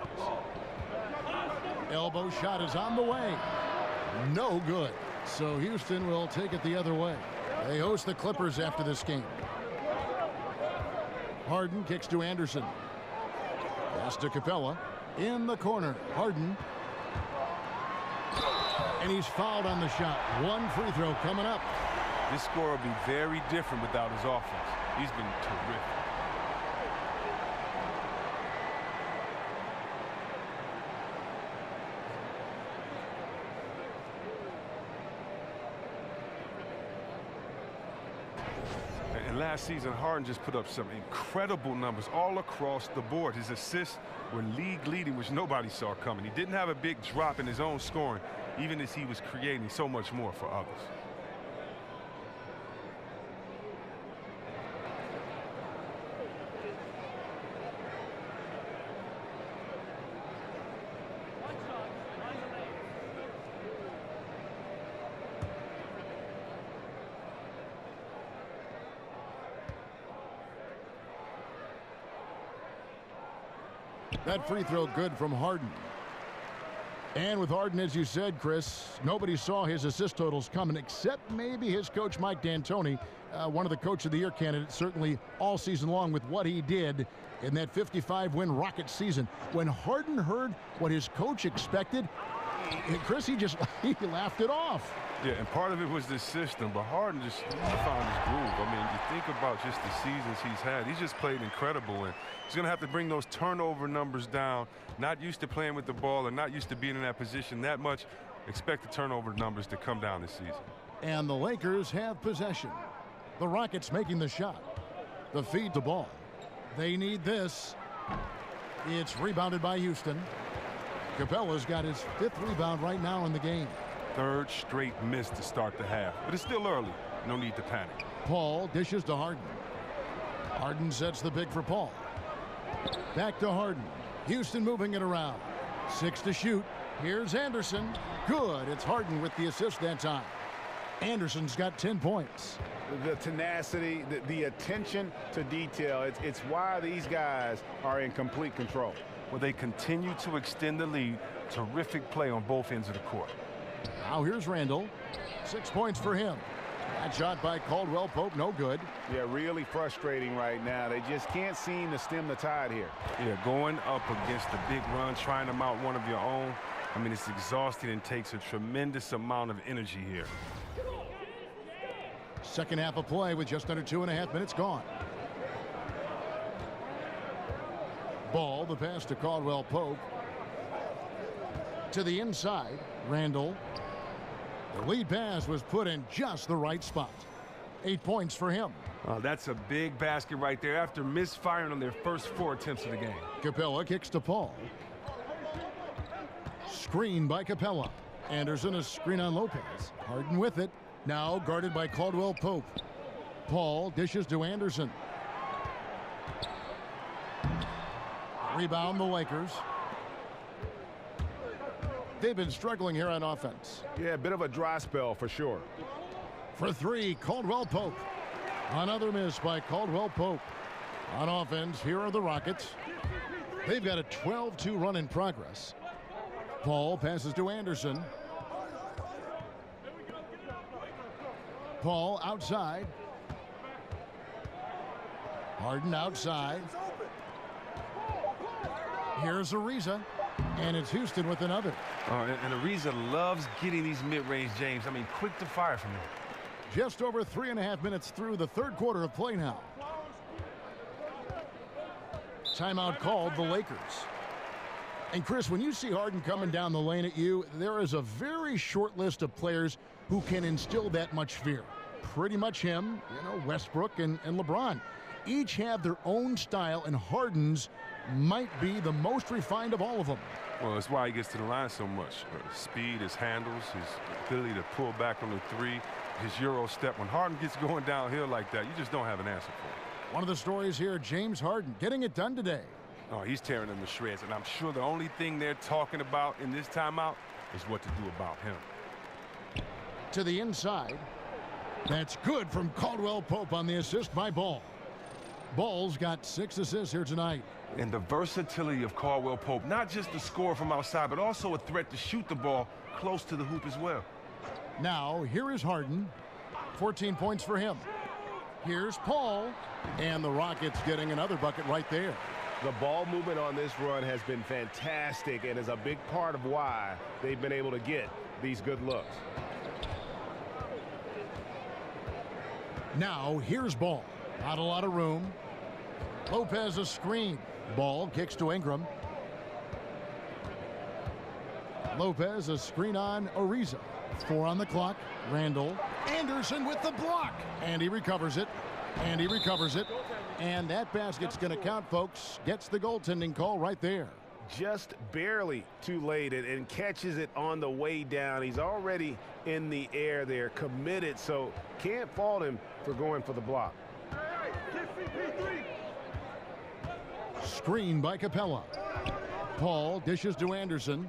Elbow shot is on the way. No good. So Houston will take it the other way. They host the Clippers after this game. Harden kicks to Anderson. Pass to Capella. In the corner. Harden. And he's fouled on the shot. One free throw coming up. This score will be very different without his offense. He's been terrific. Last season, Harden just put up some incredible numbers all across the board. His assists were league leading, which nobody saw coming. He didn't have a big drop in his own scoring, even as he was creating so much more for others. That free throw good from Harden. And with Harden, as you said, Chris, nobody saw his assist totals coming except maybe his coach, Mike D'Antoni, one of the Coach of the Year candidates, certainly all season long with what he did in that 55-win Rockets season. When Harden heard what his coach expected, Chris, he laughed it off. Yeah, and part of it was this system, but Harden just found his groove. I mean, you think about just the seasons he's had. He's just played incredible, and he's going to have to bring those turnover numbers down. Not used to playing with the ball and not used to being in that position that much. Expect the turnover numbers to come down this season. And the Lakers have possession. The Rockets making the shot. The feed to ball. They need this. It's rebounded by Houston. Capella's got his 5th rebound right now in the game. 3rd straight miss to start the half, but it's still early. No need to panic. Paul dishes to Harden. Harden sets the pick for Paul. Back to Harden. Houston moving it around. 6 to shoot. Here's Anderson. Good. It's Harden with the assist that time. Anderson's got 10 points. The tenacity, the attention to detail, it's why these guys are in complete control. Well, they continue to extend the lead. Terrific play on both ends of the court. Now here's Randall. 6 points for him. That shot by Caldwell Pope, no good. Yeah, really frustrating right now. They just can't seem to stem the tide here. Yeah, going up against the big run, trying to mount one of your own. I mean, it's exhausting and takes a tremendous amount of energy here. Second half of play with just under 2.5 minutes gone. Ball, the pass to Caldwell Pope. To the inside, Randall. The lead pass was put in just the right spot. 8 points for him. That's a big basket right there after misfiring on their first 4 attempts of the game. Capella kicks to Paul. Screen by Capella. Anderson a screen on Lopez. Harden with it. Now guarded by Caldwell Pope. Paul dishes to Anderson. Rebound the Lakers. They've been struggling here on offense. Yeah, a bit of a dry spell for sure. For 3, Caldwell Pope. Another miss by Caldwell Pope. On offense, here are the Rockets. They've got a 12-2 run in progress. Paul passes to Anderson. Paul outside. Harden outside. Here's Ariza. And it's Houston with another. And Ariza loves getting these mid-range, James. I mean, quick to fire from him. Just over 3.5 minutes through the third quarter of play now. Timeout called, the Lakers. And Chris, when you see Harden coming down the lane at you, there is a very short list of players who can instill that much fear. Pretty much him, Westbrook and LeBron. Each have their own style, and Harden's might be the most refined of all of them. Well, that's why he gets to the line so much. Speed, his handles, his ability to pull back on the 3, his Euro step. When Harden gets going downhill like that, you just don't have an answer for it. One of the stories here, James Harden getting it done today. Oh, he's tearing them to shreds, and I'm sure the only thing they're talking about in this timeout is what to do about him. To the inside. That's good from Caldwell Pope on the assist by Ball. Ball's got 6 assists here tonight. And the versatility of Caldwell Pope, not just the scorer from outside, but also a threat to shoot the ball close to the hoop as well. Now, here is Harden. 14 points for him. Here's Paul. And the Rockets getting another bucket right there. The ball movement on this run has been fantastic and is a big part of why they've been able to get these good looks. Now, here's Ball. Not a lot of room. Lopez a screen. Ball kicks to Ingram. Lopez a screen on Ariza. 4 on the clock. Randall. Anderson with the block. And he recovers it. And he recovers it. And that basket's going to count, folks. Gets the goaltending call right there. Just barely too late and catches it on the way down. He's already in the air there, committed, so can't fault him for going for the block. Screen by Capella. Paul dishes to Anderson.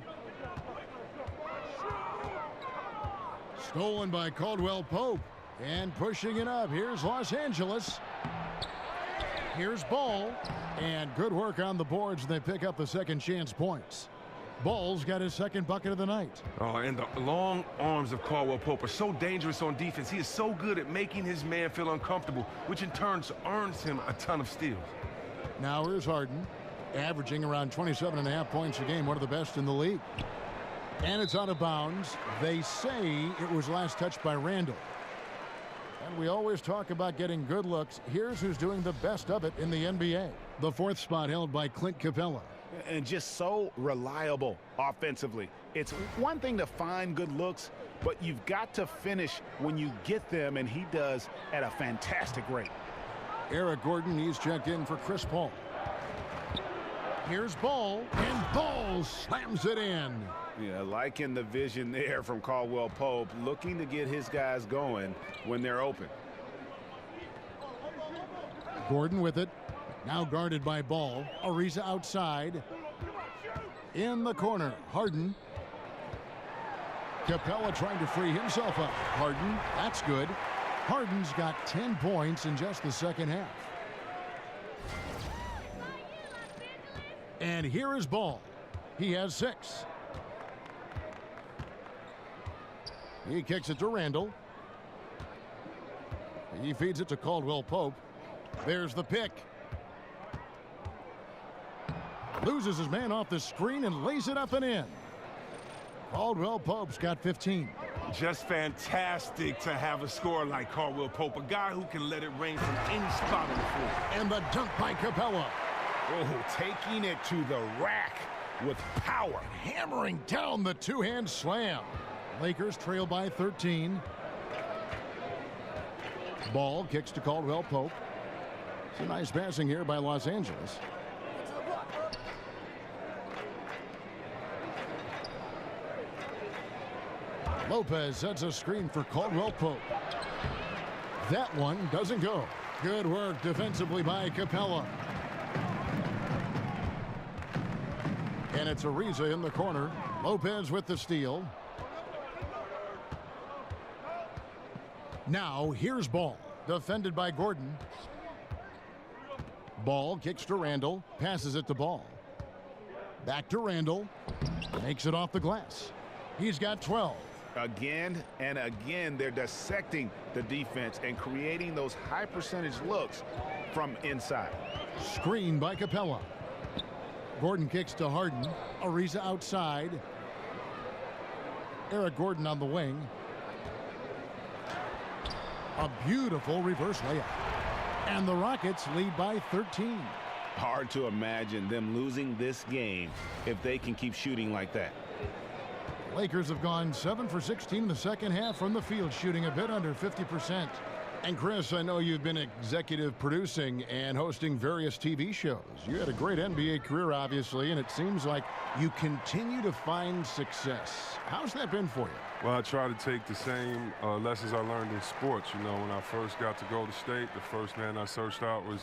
Stolen by Caldwell Pope. And pushing it up. Here's Los Angeles. Here's Ball. And good work on the boards. They pick up the second chance points. Ball's got his second bucket of the night. Oh, and the long arms of Caldwell Pope are so dangerous on defense. He is so good at making his man feel uncomfortable, which in turn earns him a ton of steals. Now here's Harden, averaging around 27.5 points a game, one of the best in the league. And it's out of bounds. They say it was last touched by Randall. And we always talk about getting good looks. Here's who's doing the best of it in the NBA. The 4th spot held by Clint Capella. And just so reliable offensively. It's one thing to find good looks, but you've got to finish when you get them, and he does at a fantastic rate. Eric Gordon, he's checked in for Chris Paul. Here's Ball, and Ball slams it in. Yeah, liking the vision there from Caldwell Pope, looking to get his guys going when they're open. Gordon with it. Now guarded by Ball. Ariza outside. In the corner, Harden. Capella trying to free himself up. Harden, that's good. Harden's got 10 points in just the second half. And here is Ball. He has 6. He kicks it to Randall. He feeds it to Caldwell Pope. There's the pick. Loses his man off the screen and lays it up and in. Caldwell Pope's got 15. Just fantastic to have a scorer like Caldwell Pope, a guy who can let it rain from any spot on the floor. And the dunk by Capella. Oh, taking it to the rack with power. Hammering down the two-hand slam. Lakers trail by 13. Ball kicks to Caldwell Pope. It's a nice passing here by Los Angeles. Lopez sets a screen for Caldwell Pope. That one doesn't go. Good work defensively by Capella. And it's Ariza in the corner. Lopez with the steal. Now here's Ball, defended by Gordon. Ball kicks to Randall, passes it to Ball. Back to Randall, makes it off the glass. He's got 12. Again and again, they're dissecting the defense and creating those high percentage looks from inside. Screen by Capella. Gordon kicks to Harden. Ariza outside. Eric Gordon on the wing. A beautiful reverse layup. And the Rockets lead by 13. Hard to imagine them losing this game if they can keep shooting like that. Lakers have gone 7 for 16 in the second half from the field, shooting a bit under 50%. And Chris, I know you've been executive producing and hosting various TV shows. You had a great NBA career, obviously, and it seems like you continue to find success. How's that been for you? Well, I try to take the same lessons I learned in sports. You know, when I first got to Golden State, the first man I searched out was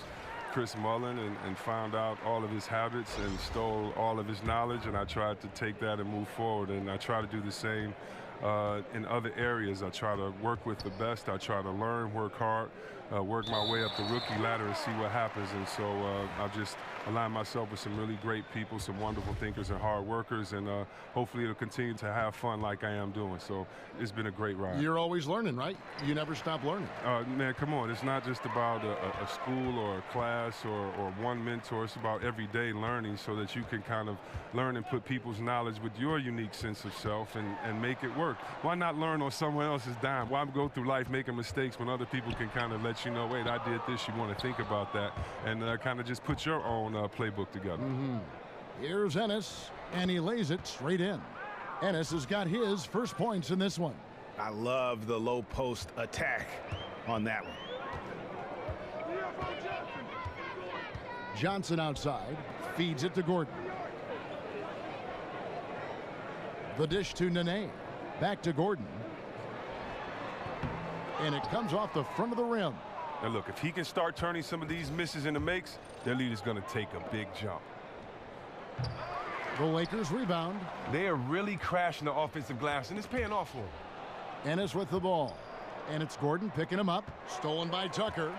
Chris Mullin and found out all of his habits and stole all of his knowledge, and I tried to take that and move forward, and I try to do the same in other areas. I try to work with the best. I try to learn, work hard, work my way up the rookie ladder and see what happens. And so I've just aligned myself with some really great people, some wonderful thinkers and hard workers, and hopefully it'll continue to have fun like I am doing. So it's been a great ride. You're always learning, right? You never stop learning. Man, come on. It's not just about a school or a class or one mentor. It's about everyday learning so that you can kind of learn and put people's knowledge with your unique sense of self and make it work. Why not learn on someone else's dime? Why go through life making mistakes when other people can kind of let you know, wait, I did this, you want to think about that, and kind of just put your own playbook together. Here's Ennis, and he lays it straight in. Ennis has got his first points in this one. I love the low post attack on that one. Johnson outside, feeds it to Gordon. The dish to Nene. Back to Gordon. And it comes off the front of the rim. Now look, if he can start turning some of these misses into makes, their lead is going to take a big jump. The Lakers rebound. They are really crashing the offensive glass, and it's paying off for them. Ennis with the ball. And it's Gordon picking him up. Stolen by Tucker.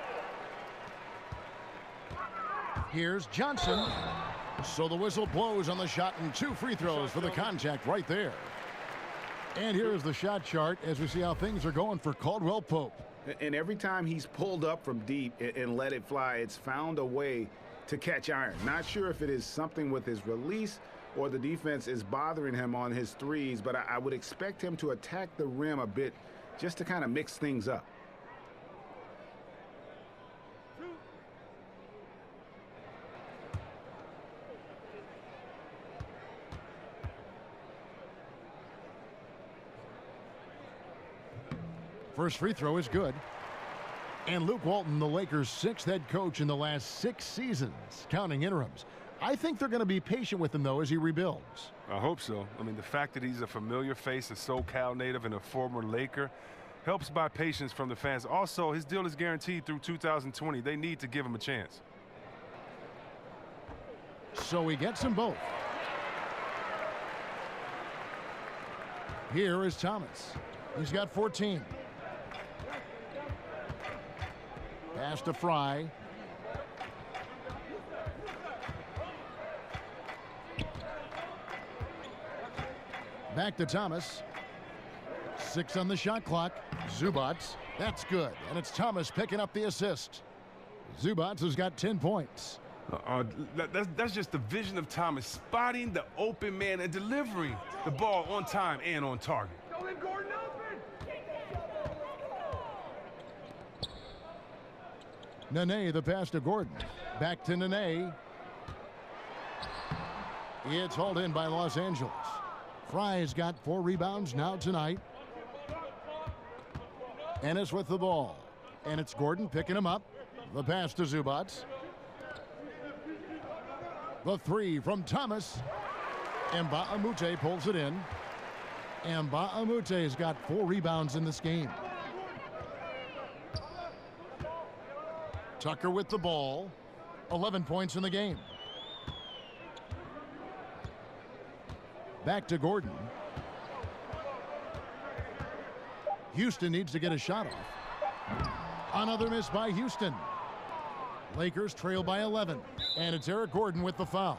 Here's Johnson. So the whistle blows on the shot, and 2 free throws for the contact right there. And here is the shot chart as we see how things are going for Caldwell Pope. And every time he's pulled up from deep and let it fly, it's found a way to catch iron. Not sure if it is something with his release or the defense is bothering him on his threes, but I would expect him to attack the rim a bit just to kind of mix things up. First free throw is good. And Luke Walton, the Lakers' 6th head coach in the last 6 seasons, counting interims. I think they're going to be patient with him, though, as he rebuilds. I hope so. I mean, the fact that he's a familiar face, a SoCal native, and a former Laker helps buy patience from the fans. Also, his deal is guaranteed through 2020. They need to give him a chance. So he gets them both. Here is Thomas. He's got 14. Pass to Fry. Back to Thomas. 6 on the shot clock. Zubac. That's good. And it's Thomas picking up the assist. Zubac has got 10 points. That's just the vision of Thomas, spotting the open man and delivering the ball on time and on target. Nene, the pass to Gordon. Back to Nene. It's hauled in by Los Angeles. Fry's got 4 rebounds now tonight. Ennis with the ball. And it's Gordon picking him up. The pass to Zubac. The 3 from Thomas. Mba'amute pulls it in. Mba'amute's got 4 rebounds in this game. Tucker with the ball. 11 points in the game. Back to Gordon. Houston needs to get a shot off. Another miss by Houston. Lakers trail by 11. And it's Eric Gordon with the foul.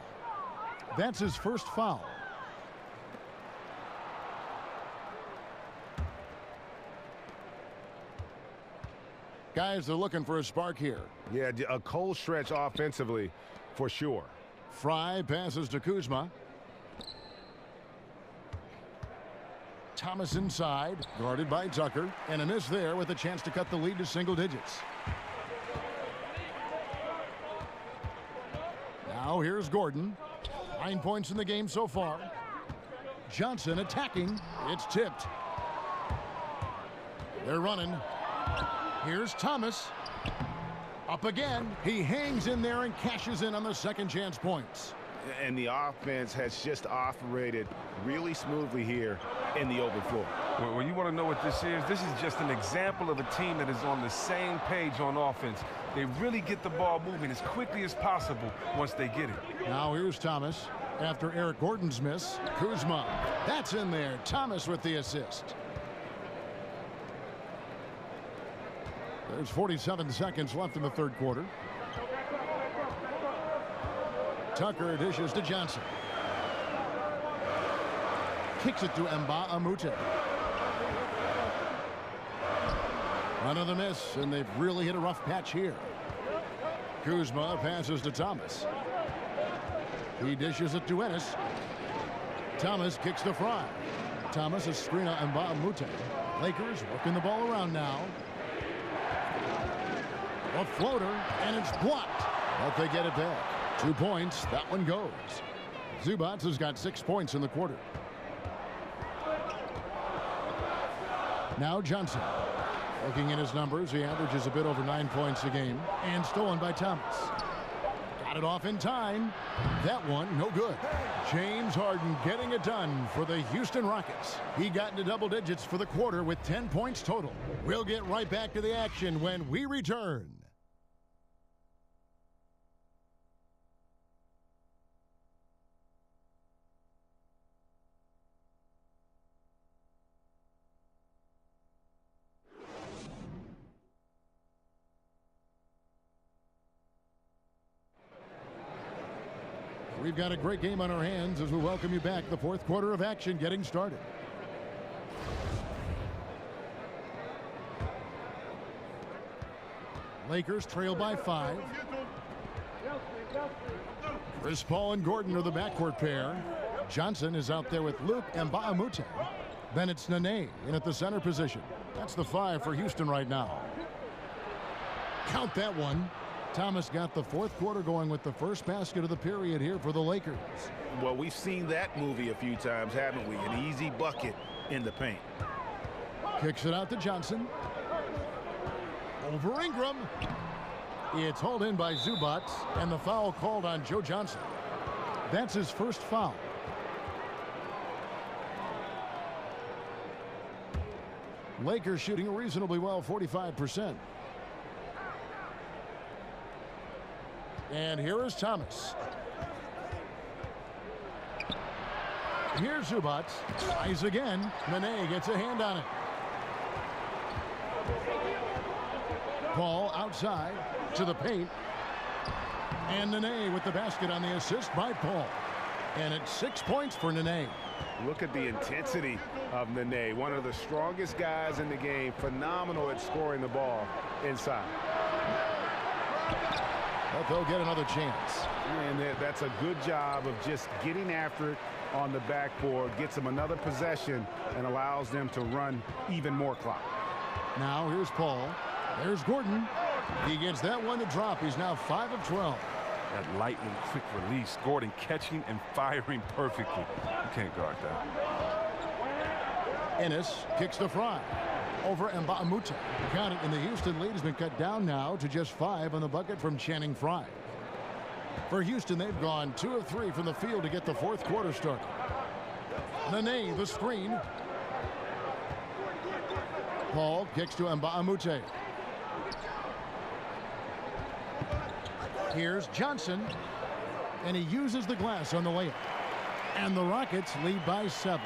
That's his first foul. Guys, they're looking for a spark here. Yeah, a cold stretch offensively for sure. Fry passes to Kuzma. Thomas inside, guarded by Tucker, and a miss there with a chance to cut the lead to single digits. Now here's Gordon. 9 points in the game so far. Johnson attacking. It's tipped. They're running. Here's Thomas. Up again. He hangs in there and cashes in on the second chance points. And the offense has just operated really smoothly here in the open floor. Well, you want to know what this is just an example of a team that is on the same page on offense. They really get the ball moving as quickly as possible once they get it. Now here's Thomas. After Eric Gordon's miss, Kuzma. That's in there. Thomas with the assist. There's 47 seconds left in the third quarter. Tucker dishes to Johnson. Kicks it to Mba'amute. Another miss, and they've really hit a rough patch here. Kuzma passes to Thomas. He dishes it to Ennis. Thomas kicks to Fry. Thomas a screen on Mba'amute. Lakers working the ball around now. A floater, and it's blocked. But they get it back. 2 points. That one goes. Zubac has got 6 points in the quarter. Now Johnson. Looking at his numbers, he averages a bit over 9 points a game. And stolen by Thomas. Got it off in time. That one, no good. James Harden getting it done for the Houston Rockets. He got into double digits for the quarter with 10 points total. We'll get right back to the action when we return. We've got a great game on our hands as we welcome you back. The fourth quarter of action getting started. Lakers trail by 5. Chris Paul and Gordon are the backcourt pair. Johnson is out there with Luke Mba'amute. Then it's Nene in at the center position. That's the 5 for Houston right now. Count that one. Thomas got the fourth quarter going with the first basket of the period here for the Lakers. Well, we've seen that movie a few times, haven't we? An easy bucket in the paint. Kicks it out to Johnson. Over Ingram. It's hauled in by Zubac, and the foul called on Joe Johnson. That's his first foul. Lakers shooting reasonably well, 45%. And here is Thomas. Here's Zubac. Tries again. Nene gets a hand on it. Paul outside to the paint. And Nene with the basket on the assist by Paul. And it's 6 points for Nene. Look at the intensity of Nene, one of the strongest guys in the game. Phenomenal at scoring the ball inside. but they'll get another chance. And that's a good job of just getting after it on the backboard, gets them another possession, and allows them to run even more clock. Now here's Paul. There's Gordon. He gets that one to drop. He's now 5 of 12. That lightning quick release. Gordon catching and firing perfectly. You can't guard that. Ennis kicks the Fry over Mba'amoute. Count it, and the Houston lead has been cut down now to just 5 on the bucket from Channing Frye. For Houston, they've gone 2 of 3 from the field to get the fourth quarter started. Nene, the screen. Paul kicks to Mba'amoute. Here's Johnson, and he uses the glass on the layup. And the Rockets lead by 7.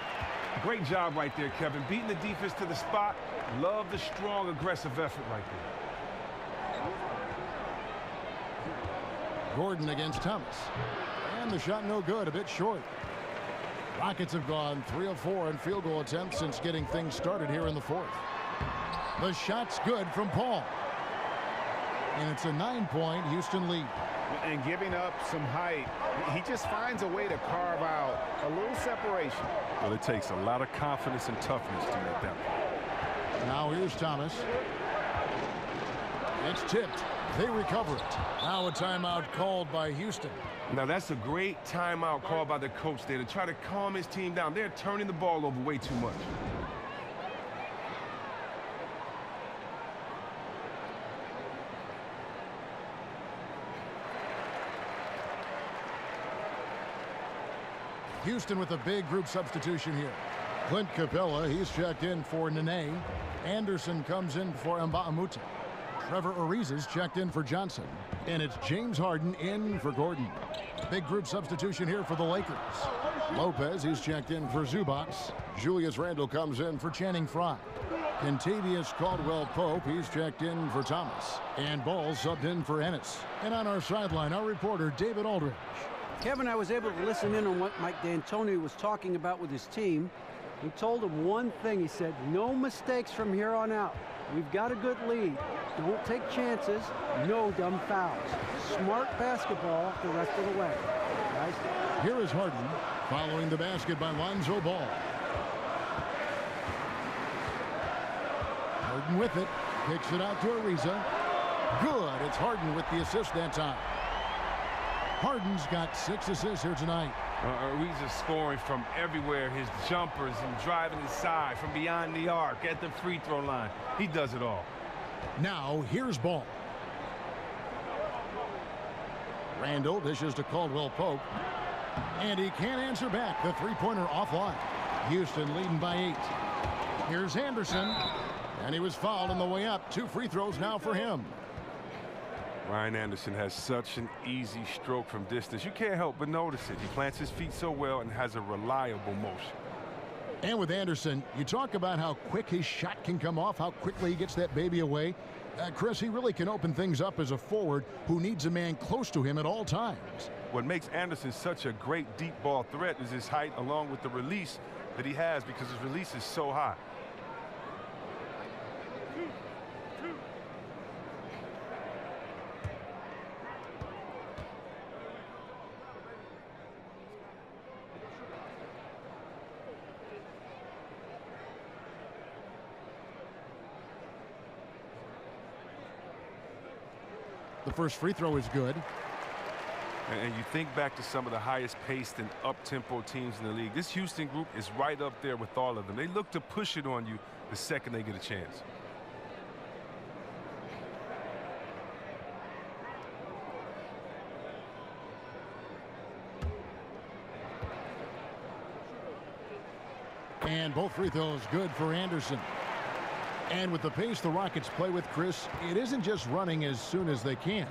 Great job right there, Kevin. Beating the defense to the spot. Love the strong, aggressive effort right there. Gordon against Thomas. And the shot no good, a bit short. Rockets have gone 3 of 4 in field goal attempts since getting things started here in the fourth. The shot's good from Paul. And it's a 9-point Houston lead. And giving up some height, he just finds a way to carve out a little separation. Well, it takes a lot of confidence and toughness to make that. Now here's Thomas. It's tipped. They recover it. Now a timeout called by Houston. Now that's a great timeout called by the coach there to try to calm his team down. They're turning the ball over way too much. Houston with a big group substitution here. Clint Capella, he's checked in for Nene. Anderson comes in for Mba'amoute. Trevor Ariza's checked in for Johnson. And it's James Harden in for Gordon. Big group substitution here for the Lakers. Lopez, he's checked in for Zubac. Julius Randle comes in for Channing Frye. Kentavious Caldwell-Pope, he's checked in for Thomas. And Ball subbed in for Ennis. And on our sideline, our reporter, David Aldridge. Kevin, I was able to listen in on what Mike D'Antoni was talking about with his team. He told him one thing. He said, no mistakes from here on out. We've got a good lead. Don't take chances. No dumb fouls. Smart basketball the rest of the way. Guys. Here is Harden following the basket by Lonzo Ball. Harden with it. Kicks it out to Ariza. Good. It's Harden with the assist that time. Harden's got 6 assists here tonight. Ariza's scoring from everywhere. His jumpers and driving inside from beyond the arc at the free throw line. He does it all. Now here's Ball. Randle dishes to Caldwell-Pope. And he can't answer back. The three-pointer offline. Houston leading by 8. Here's Anderson. And he was fouled on the way up. 2 free throws now for him. Ryan Anderson has such an easy stroke from distance. You can't help but notice it. He plants his feet so well and has a reliable motion. And with Anderson, you talk about how quick his shot can come off, how quickly he gets that baby away. Chris, he really can open things up as a forward who needs a man close to him at all times. What makes Anderson such a great deep ball threat is his height along with the release that he has, because his release is so high. The first free throw is good. And you think back to some of the highest paced and up-tempo teams in the league. This Houston group is right up there with all of them. They look to push it on you the second they get a chance. And both free throws good for Anderson. And with the pace the Rockets play with, Chris, it isn't just running as soon as they can.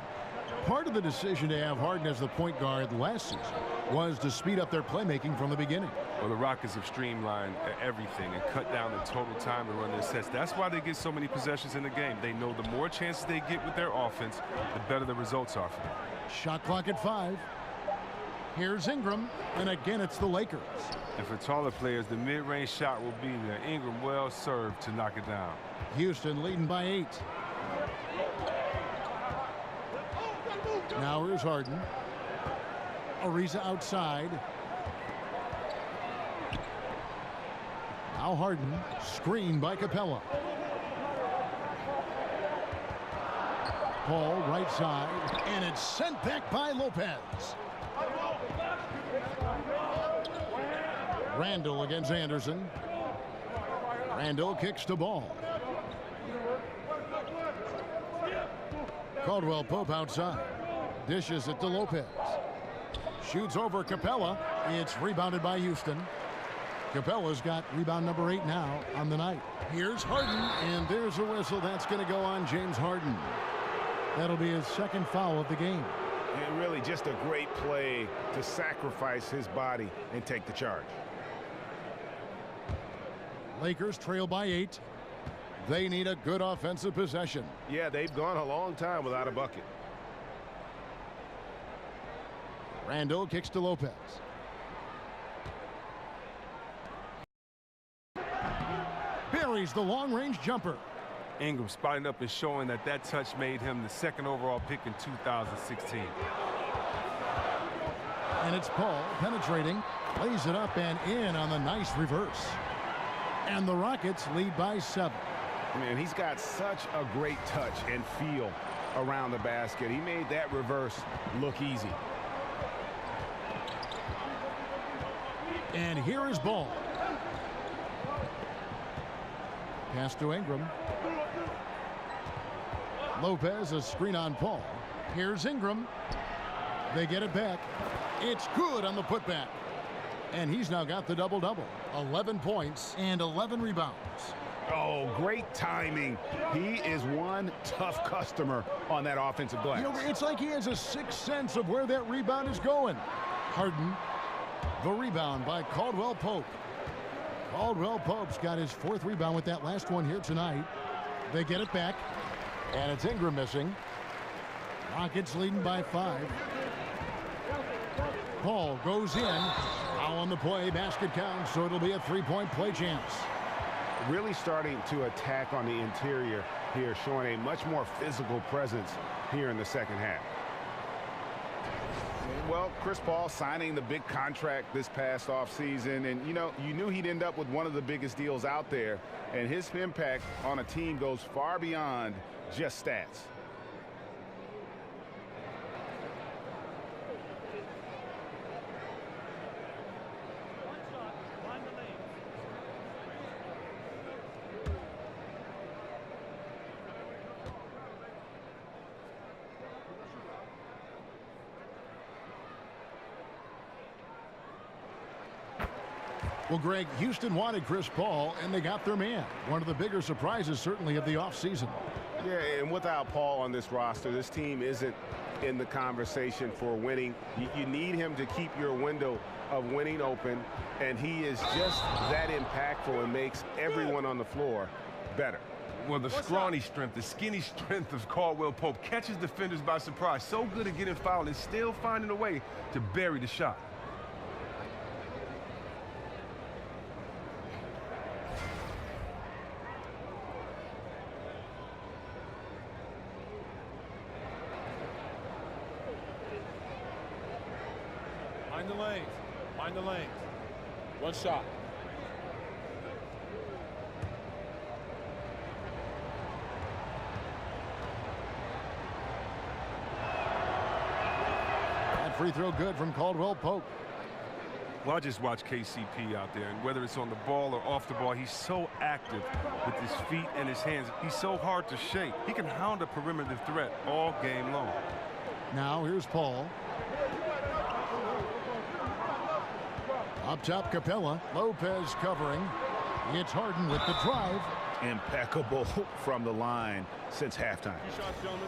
Part of the decision to have Harden as the point guard last season was to speed up their playmaking from the beginning. Well, the Rockets have streamlined everything and cut down the total time to run their sets. That's why they get so many possessions in the game. They know the more chances they get with their offense, the better the results are for them. Shot clock at 5. Here's Ingram, and again it's the Lakers. And for taller players, the mid-range shot will be there. Ingram well served to knock it down. Houston leading by 8. Now here's Harden. Ariza outside. Now Harden, screened by Capella. Paul right side, and it's sent back by Lopez. Randall against Anderson. Randall kicks the ball. Caldwell Pope outside. Dishes it to Lopez. Shoots over Capella. It's rebounded by Houston. Capella's got rebound number 8 now on the night. Here's Harden, and there's a whistle. That's going to go on James Harden. That'll be his second foul of the game. And really just a great play to sacrifice his body and take the charge. Lakers trail by 8. They need a good offensive possession. Yeah, they've gone a long time without a bucket. Randall kicks to Lopez. Buries the long-range jumper. Ingram spotting up and showing that that touch made him the second overall pick in 2016. And it's Paul penetrating, lays it up and in on the nice reverse. And the Rockets lead by 7. Man, he's got such a great touch and feel around the basket. He made that reverse look easy. And here is Ball. Pass to Ingram. Lopez, a screen on Paul. Here's Ingram. They get it back. It's good on the putback. And he's now got the double-double. 11 points and 11 rebounds. Oh, great timing. He is one tough customer on that offensive glass. You know, it's like he has a sixth sense of where that rebound is going. Harden, the rebound by Caldwell Pope. Caldwell Pope's got his 4th rebound with that last one here tonight. They get it back, and it's Ingram missing. Rockets leading by 5. Paul goes in. Foul on the play, basket counts, so it'll be a 3-point play chance. Really starting to attack on the interior here, showing a much more physical presence here in the second half. Well, Chris Paul signing the big contract this past offseason, and you knew he'd end up with one of the biggest deals out there, and his impact on a team goes far beyond just stats. Well, Greg, Houston wanted Chris Paul, and they got their man. One of the bigger surprises, certainly, of the offseason. Yeah, and without Paul on this roster, this team isn't in the conversation for winning. You need him to keep your window of winning open, and he is just that impactful and makes everyone on the floor better. Well, the scrawny strength, the skinny strength of Caldwell Pope catches defenders by surprise. So good at getting fouled and still finding a way to bury the shot. Find the lanes. Find the lanes. One shot. That free throw good from Caldwell Pope. Well, I just watch KCP out there, and whether it's on the ball or off the ball, he's so active with his feet and his hands. He's so hard to shake. He can hound a perimeter threat all game long. Now here's Paul. Up top, Capella. Lopez covering. It's Harden with the drive. Impeccable from the line since halftime. 2 shots, gentlemen.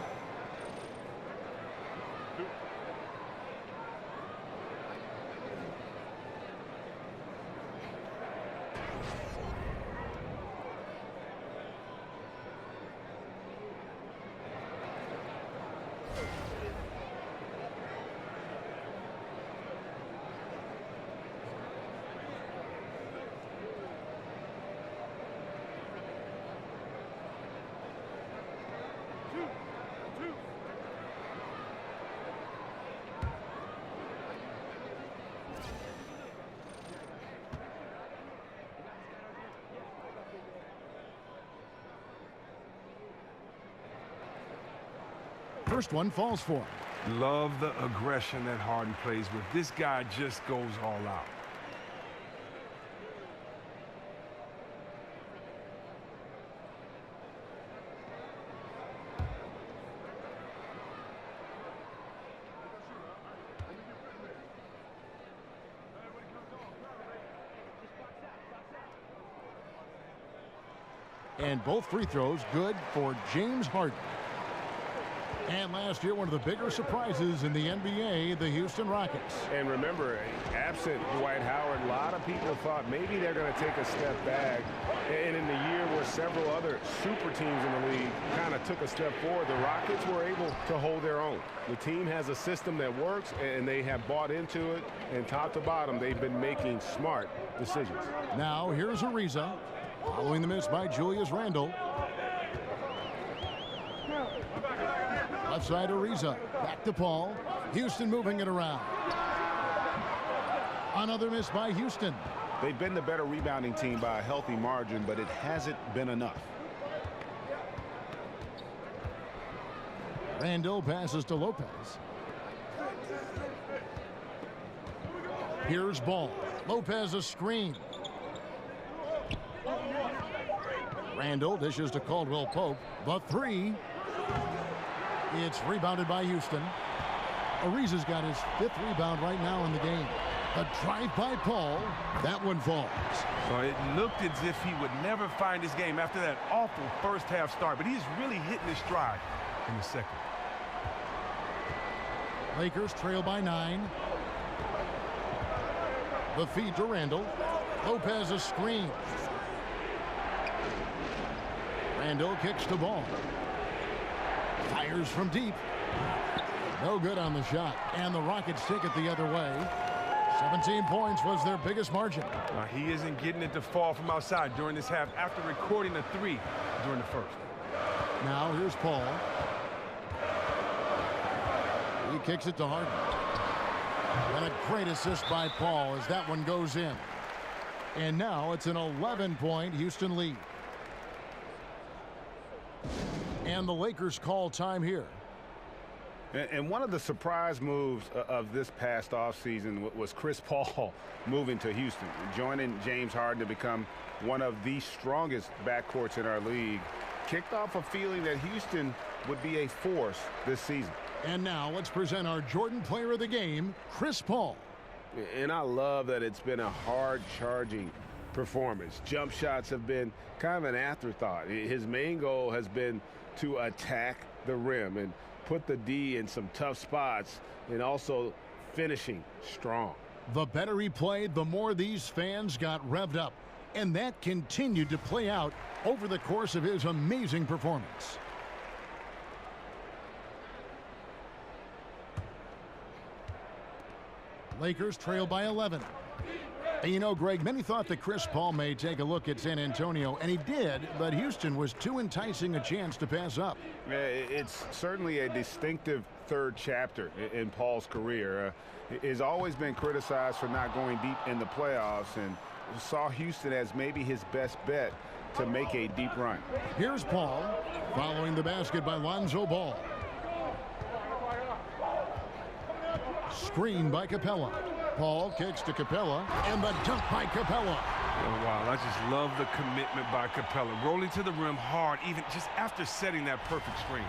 first one falls for him. Love the aggression that Harden plays with. This guy just goes all out. And both free throws good for James Harden. And last year, one of the bigger surprises in the NBA, the Houston Rockets. And remember, absent Dwight Howard, a lot of people thought maybe they're going to take a step back. And in the year where several other super teams in the league kind of took a step forward, the Rockets were able to hold their own. The team has a system that works, and they have bought into it. And top to bottom, they've been making smart decisions. Now, here's Ariza, following the miss by Julius Randle. Left side Ariza, back to Paul. Houston moving it around. Another miss by Houston. They've been the better rebounding team by a healthy margin, but it hasn't been enough. Randle passes to Lopez. Here's Ball. Lopez a screen. Randle dishes to Caldwell Pope. The three. It's rebounded by Houston. Ariza's got his 5th rebound right now in the game. A drive by Paul. That one falls. So it looked as if he would never find his game after that awful first half start, but he's really hitting his stride in the second. Lakers trail by 9. The feed to Randle. Lopez a screen. Randle kicks the ball. Fires from deep. No good on the shot. And the Rockets take it the other way. 17 points was their biggest margin. He isn't getting it to fall from outside during this half after recording a 3 during the first. Now here's Paul. He kicks it to Harden. And a great assist by Paul as that one goes in. And now it's an 11-point Houston lead. And the Lakers call time here. And one of the surprise moves of this past offseason was Chris Paul moving to Houston, joining James Harden to become one of the strongest backcourts in our league. Kicked off a feeling that Houston would be a force this season. And now let's present our Jordan Player of the Game, Chris Paul. And I love that it's been a hard-charging performance. Jump shots have been kind of an afterthought. His main goal has been to attack the rim and put the D in some tough spots and also finishing strong. The better he played, the more these fans got revved up. And that continued to play out over the course of his amazing performance. Lakers trail by 11. And you know, Greg, many thought that Chris Paul may take a look at San Antonio, and he did, but Houston was too enticing a chance to pass up. It's certainly a distinctive third chapter in Paul's career. He's always been criticized for not going deep in the playoffs, and saw Houston as maybe his best bet to make a deep run. Here's Paul, following the basket by Lonzo Ball. Screen by Capella. Paul kicks to Capella, and the dunk by Capella. Oh, wow, I just love the commitment by Capella. Rolling to the rim hard, even just after setting that perfect screen.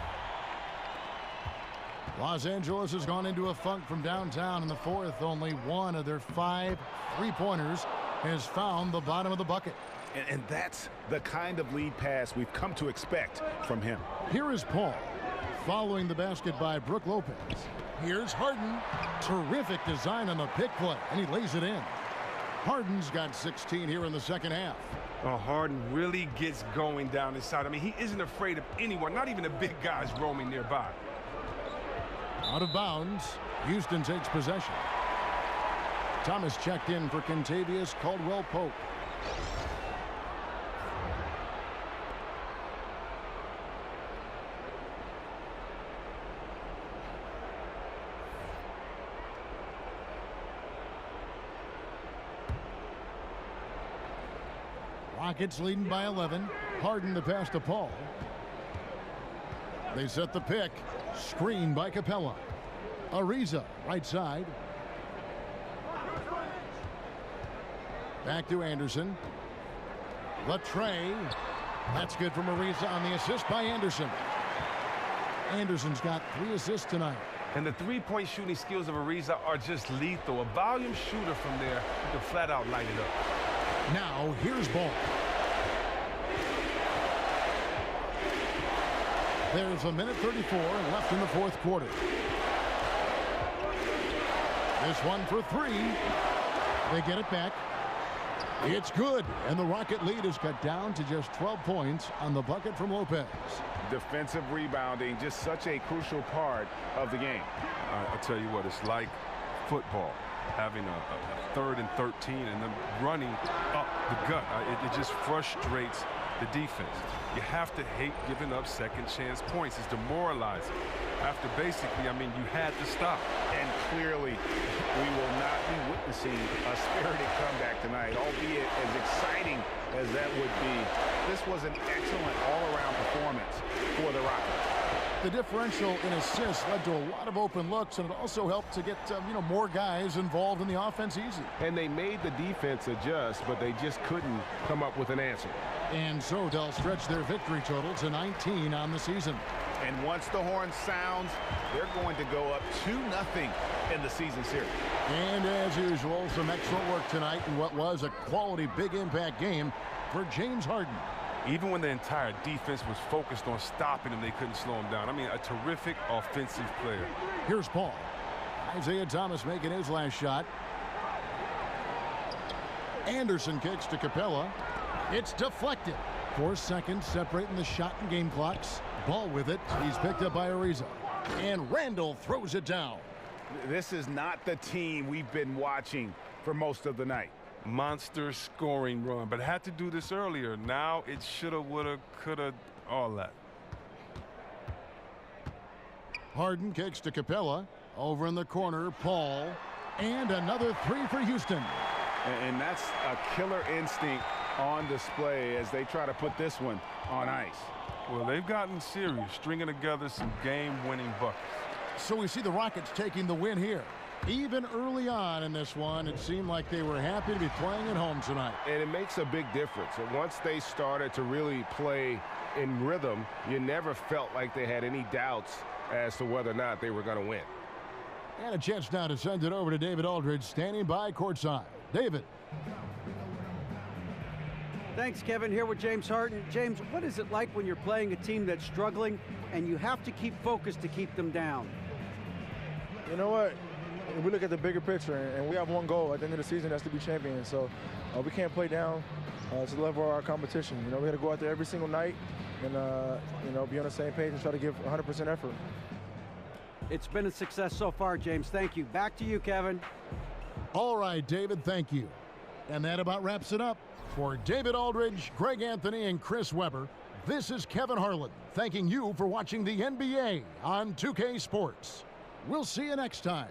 Los Angeles has gone into a funk from downtown in the fourth. Only one of their 5 three-pointers has found the bottom of the bucket. And that's the kind of lead pass we've come to expect from him. Here is Paul, following the basket by Brook Lopez. Here's Harden. Terrific design on the pick play, and he lays it in. Harden's got 16 here in the second half. Oh, Harden really gets going down inside. I mean, he isn't afraid of anyone, not even the big guys roaming nearby. Out of bounds. Houston takes possession. Thomas checked in for Kentavious Caldwell-Pope. Rockets leading by 11. Harden the pass to Paul. They set the pick. Screen by Capella. Ariza, right side. Back to Anderson. Latre. That's good from Ariza on the assist by Anderson. Anderson's got 3 assists tonight. And the three-point shooting skills of Ariza are just lethal. A volume shooter from there who can flat out light it up. Now, here's Ball. There's a minute 34 left in the fourth quarter. This one for 3. They get it back. It's good, and the Rocket lead is cut down to just 12 points on the bucket from Lopez. Defensive rebounding, just such a crucial part of the game. I'll tell you what, it's like football, having a 3rd and 13 and then running up the gut. It just frustrates the defense. You have to hate giving up second chance points. It's demoralizing. After basically, I mean, you had to stop. And clearly, we will not be witnessing a spirited comeback tonight, albeit as exciting as that would be. This was an excellent all-around performance for the Rockets. The differential in assists led to a lot of open looks, and it also helped to get more guys involved in the offense easy. And they made the defense adjust, but they just couldn't come up with an answer. And so they'll stretch their victory total to 19 on the season. And once the horn sounds, they're going to go up 2-0 in the season series. And as usual, some excellent work tonight in what was a quality big impact game for James Harden. Even when the entire defense was focused on stopping him, they couldn't slow him down. I mean, a terrific offensive player. Here's Paul. Isaiah Thomas making his last shot. Anderson kicks to Capella. It's deflected. 4 seconds separating the shot and game clocks. Ball with it. He's picked up by Ariza. And Randall throws it down. This is not the team we've been watching for most of the night. Monster scoring run, but had to do this earlier. Now it shoulda, woulda, coulda, all that. Harden kicks to Capella. Over in the corner, Paul. And another 3 for Houston. And that's a killer instinct on display as they try to put this one on ice. Well, they've gotten serious, stringing together some game-winning buckets. So we see the Rockets taking the win here. Even early on in this one, it seemed like they were happy to be playing at home tonight. And it makes a big difference. And once they started to really play in rhythm, you never felt like they had any doubts as to whether or not they were going to win. And a chance now to send it over to David Aldridge, standing by courtside. David. Thanks, Kevin. Here with James Harden. James, what is it like when you're playing a team that's struggling and you have to keep focused to keep them down? You know what? We look at the bigger picture, and we have one goal at the end of the season, that's to be champions. So we can't play down to the level of our competition. You know, we got to go out there every single night and, be on the same page and try to give 100% effort. It's been a success so far, James. Thank you. Back to you, Kevin. All right, David, thank you. And that about wraps it up. For David Aldridge, Greg Anthony, and Chris Webber, this is Kevin Harlan thanking you for watching the NBA on 2K Sports. We'll see you next time.